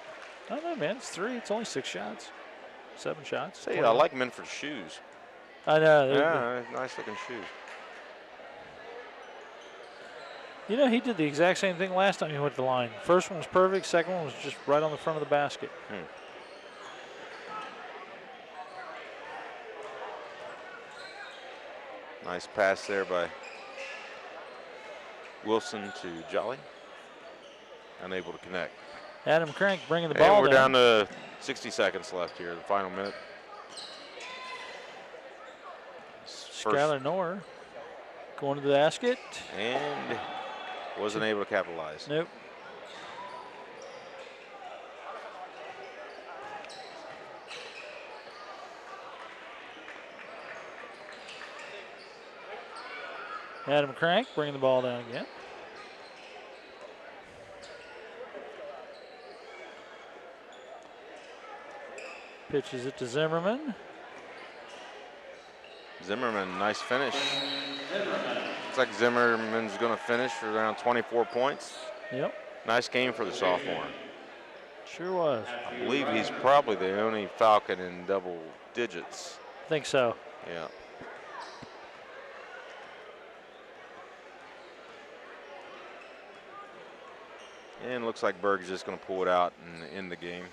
I don't know, man. It's 3. It's only 6 shots. 7 shots. Say, I like Minford's shoes. I know. Yeah, nice looking shoes. You know, he did the exact same thing last time he went to the line. First one was perfect. Second one was just right on the front of the basket. Nice pass there by Wilson to Jolly. Unable to connect. Adam Crank bringing the ball we're down to 60 seconds left here, the final minute. Skylar Knorr going to the basket. And wasn't able to capitalize. Nope. Adam Crank bringing the ball down again. Pitches it to Zimmerman. Zimmerman, nice finish. Looks like Zimmerman's going to finish for around 24 points. Yep. Nice game for the sophomore. Sure was. I believe he's probably the only Falcon in double digits. I think so. Yeah. And looks like Burg's just going to pull it out and end the game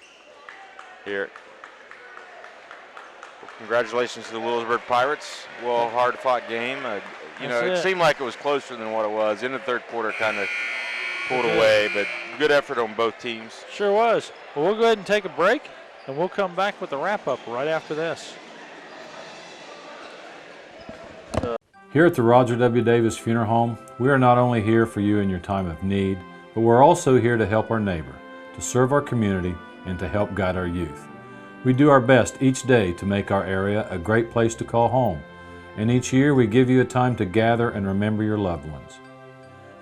here. Congratulations to the Lewisburg Pirates. Well, hard-fought game. It seemed like it was closer than what it was. In the third quarter, kind of pulled away, but good effort on both teams. Sure was. Well, we'll go ahead and take a break, and we'll come back with the wrap-up right after this. Here at the Roger W. Davis Funeral Home, we are not only here for you in your time of need, but we're also here to help our neighbor, to serve our community, and to help guide our youth. We do our best each day to make our area a great place to call home, and each year we give you a time to gather and remember your loved ones.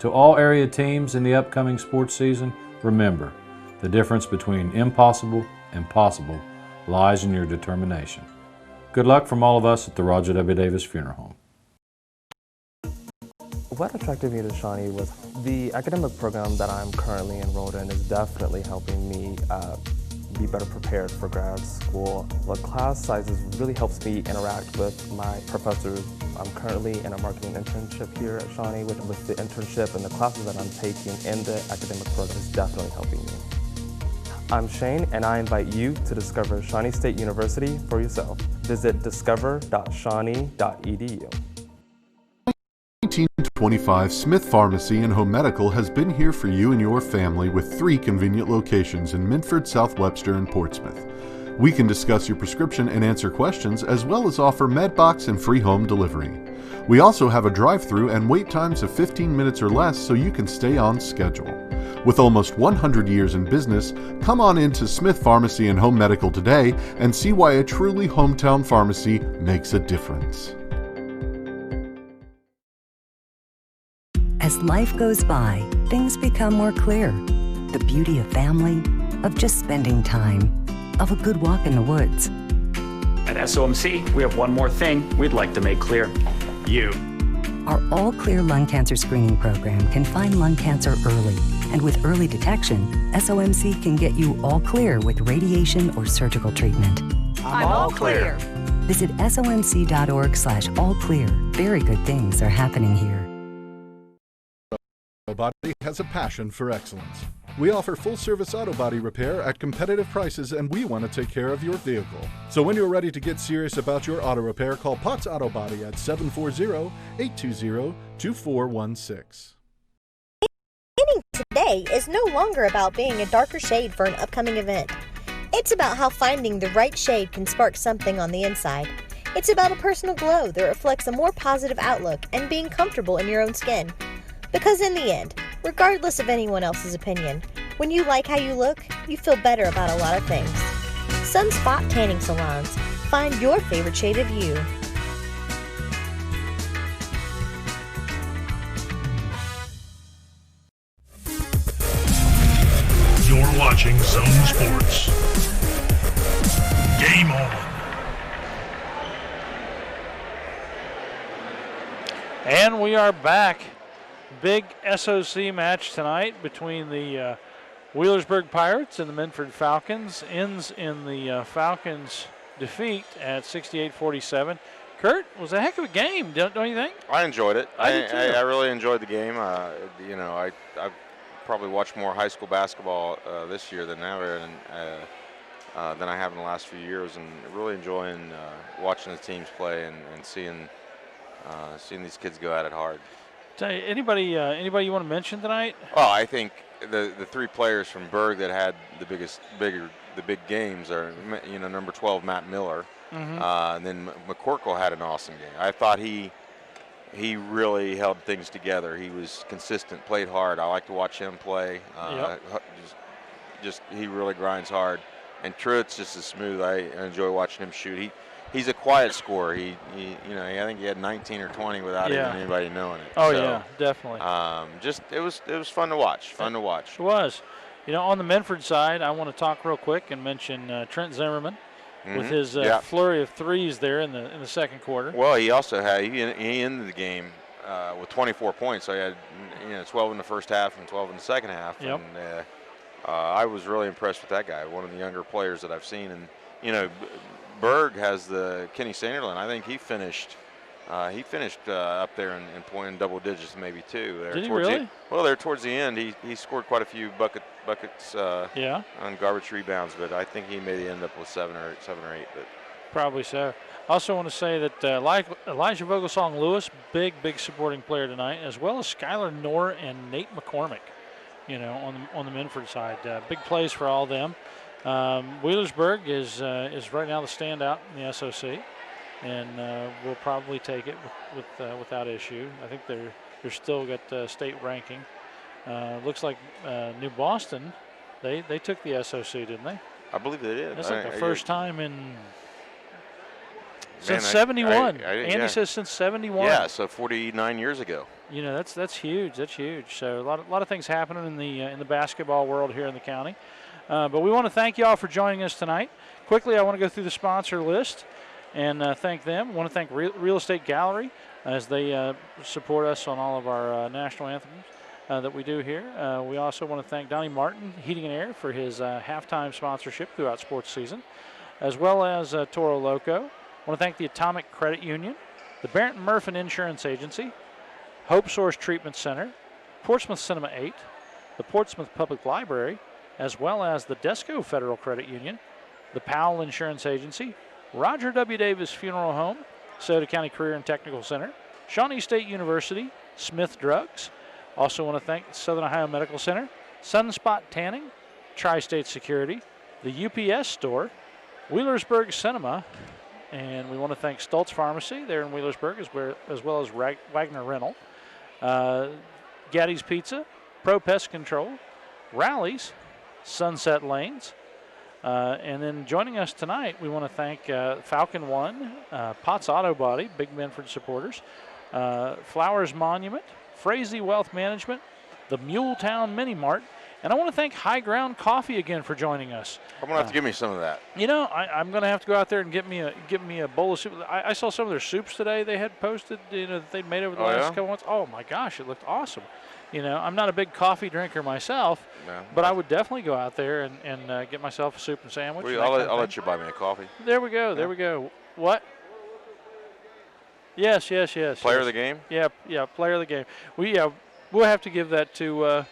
To all area teams in the upcoming sports season, remember, the difference between impossible and possible lies in your determination. Good luck from all of us at the Roger W. Davis Funeral Home. What attracted me to Shawnee was the academic program that I'm currently enrolled in is definitely helping me be better prepared for grad school. The class sizes really helps me interact with my professors. I'm currently in a marketing internship here at Shawnee, with the internship and the classes that I'm taking in the academic program is definitely helping me. I'm Shane, and I invite you to discover Shawnee State University for yourself. Visit discover.shawnee.edu. 1925 Smith Pharmacy and Home Medical has been here for you and your family with 3 convenient locations in Minford, South Webster, and Portsmouth. We can discuss your prescription and answer questions, as well as offer MedBox and free home delivery. We also have a drive-through and wait times of 15 minutes or less, so you can stay on schedule. With almost 100 years in business, come on into Smith Pharmacy and Home Medical today and see why a truly hometown pharmacy makes a difference. As life goes by, things become more clear. The beauty of family, of just spending time, of a good walk in the woods. At SOMC, we have one more thing we'd like to make clear. You. Our All Clear Lung Cancer Screening Program can find lung cancer early. And with early detection, SOMC can get you all clear with radiation or surgical treatment. I'm all clear. Visit somc.org/allclear. Very good things are happening here. Auto Body has a passion for excellence. We offer full-service auto body repair at competitive prices, and we want to take care of your vehicle. So when you're ready to get serious about your auto repair, call Potts Auto Body at 740-820-2416. Painting today is no longer about being a darker shade for an upcoming event. It's about how finding the right shade can spark something on the inside. It's about a personal glow that reflects a more positive outlook and being comfortable in your own skin. Because in the end, regardless of anyone else's opinion, when you like how you look, you feel better about a lot of things. Sunspot Tanning Salons. Find your favorite shade of you. You're watching Zone Sports. Game on. And we are back. Big SOC match tonight between the Wheelersburg Pirates and the Minford Falcons. Ends in the Falcons' defeat at 68-47. Kurt, was a heck of a game, don't you think? I enjoyed it. I did too. I really enjoyed the game. I've probably watched more high school basketball this year than ever, than I have in the last few years, and really enjoying watching the teams play and seeing these kids go at it hard. Tell you, anybody you want to mention tonight? Well, I think the 3 players from Burg that had the big games are, number 12 Matt Miller, and then McCorkle had an awesome game. I thought he really held things together. He was consistent, played hard. I like to watch him play. He really grinds hard. And Truitt's just as smooth. I enjoy watching him shoot. He's a quiet scorer. I think he had 19 or 20 without even anybody knowing it. Oh, yeah, definitely. It was fun to watch. It was. On the Minford side, I want to talk real quick and mention Trent Zimmerman with his flurry of threes there in the second quarter. Well, he also had he ended the game with 24 points. So he had 12 in the first half and 12 in the second half. Yep. And I was really impressed with that guy. One of the younger players that I've seen, and Burg has the Kenny Sanderlin. I think he finished up there in point in double digits, maybe too. Did he really? There towards the end, he scored quite a few buckets on garbage rebounds, but I think he may end up with 7 or 8. But probably so. I also want to say that Elijah Vogelsong Lewis, big supporting player tonight, as well as Skylar Knorr and Nate McCormick. On the Minford side, big plays for all of them. Wheelersburg is right now the standout in the SOC, and will probably take it without issue. I think they're still got state ranking. Looks like New Boston, they took the SOC, didn't they? I believe they did. That's like the first time since 71. Andy says since 71. Yeah, so 49 years ago. That's huge. That's huge. So a lot of things happening in the basketball world here in the county. But we want to thank you all for joining us tonight. Quickly, I want to go through the sponsor list and thank them. I want to thank Real Estate Gallery as they support us on all of our national anthems. that we do here. We also want to thank Donnie Martin Heating and Air for his halftime sponsorship throughout sports season, as well as Toro Loco. I want to thank the Atomic Credit Union, the Barrett Murphin Insurance Agency, Hope Source Treatment Center, Portsmouth Cinema 8, the Portsmouth Public Library, as well as the Desco Federal Credit Union, the Powell Insurance Agency, Roger W. Davis Funeral Home, Sauter County Career and Technical Center, Shawnee State University, Smith Drugs. Also want to thank Southern Ohio Medical Center, Sunspot Tanning, Tri-State Security, the UPS Store, Wheelersburg Cinema, and we want to thank Stultz Pharmacy there in Wheelersburg, as well as Wagner Rental, Gaddy's Pizza, Pro Pest Control, Rallies, Sunset Lanes, and then joining us tonight, we want to thank Falcon One, Potts Auto Body, Big Minford supporters, Flowers Monument, Frazee Wealth Management, the Muletown Mini Mart, and I want to thank High Ground Coffee again for joining us. I'm gonna have to give me some of that. You know, I'm gonna have to go out there and get me a bowl of soup. I saw some of their soups today they had posted, that they'd made over the last couple months. Oh my gosh, it looked awesome. You know, I'm not a big coffee drinker myself, but I would definitely go out there and get myself a soup and sandwich. I'll let you buy me a coffee. There we go. There we go. What? Yes. Player of the game? Yeah, player of the game. We'll have to give that to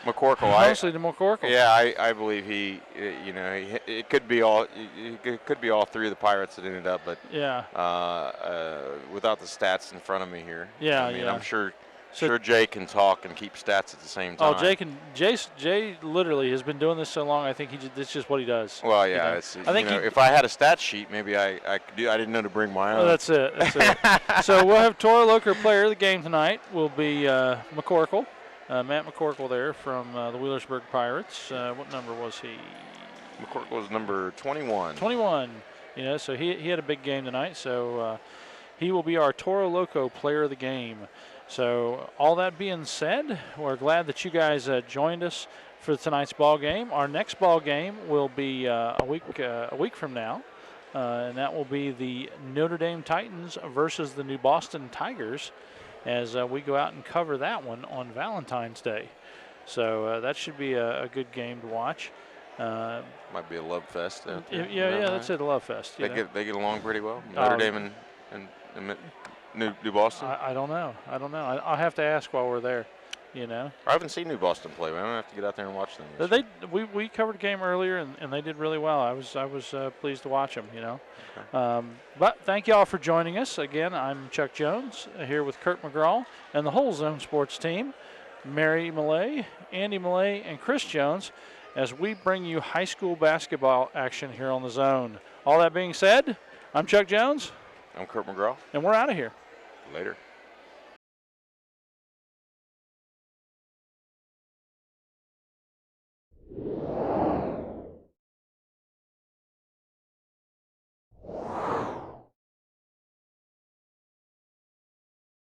McCorkle. Mostly to McCorkle. Yeah, I believe it could be all three of the Pirates that ended up, but without the stats in front of me here. Yeah, I'm sure Jay can talk and keep stats at the same time. Oh, Jay literally has been doing this so long. I think it's just what he does. Well, yeah, if I had a stat sheet, maybe I could do. I didn't know to bring my own. Oh, that's it. So we'll have Toro Loco player of the game tonight. Will be McCorkle, Matt McCorkle there from the Wheelersburg Pirates. What number was he? McCorkle was number 21. 21. So he had a big game tonight. So he will be our Toro Loco player of the game. So all that being said, we're glad that you guys joined us for tonight's ball game. Our next ball game will be a week from now, and that will be the Notre Dame Titans versus the New Boston Tigers, as we go out and cover that one on Valentine's Day. So that should be a good game to watch. Might be a love fest. Yeah, that's it, a love fest. They get along pretty well. Notre Dame and New Boston? I don't know. I'll have to ask while we're there, I haven't seen New Boston play. We don't have to get out there and watch them. We covered a game earlier, and they did really well. I was pleased to watch them, Okay. But thank you all for joining us. Again, I'm Chuck Jones here with Kurt McGraw and the whole Zone Sports team, Mary Millay, Andy Millay, and Chris Jones, as we bring you high school basketball action here on the Zone. All that being said, I'm Chuck Jones. I'm Kurt McGraw. And we're out of here. Later.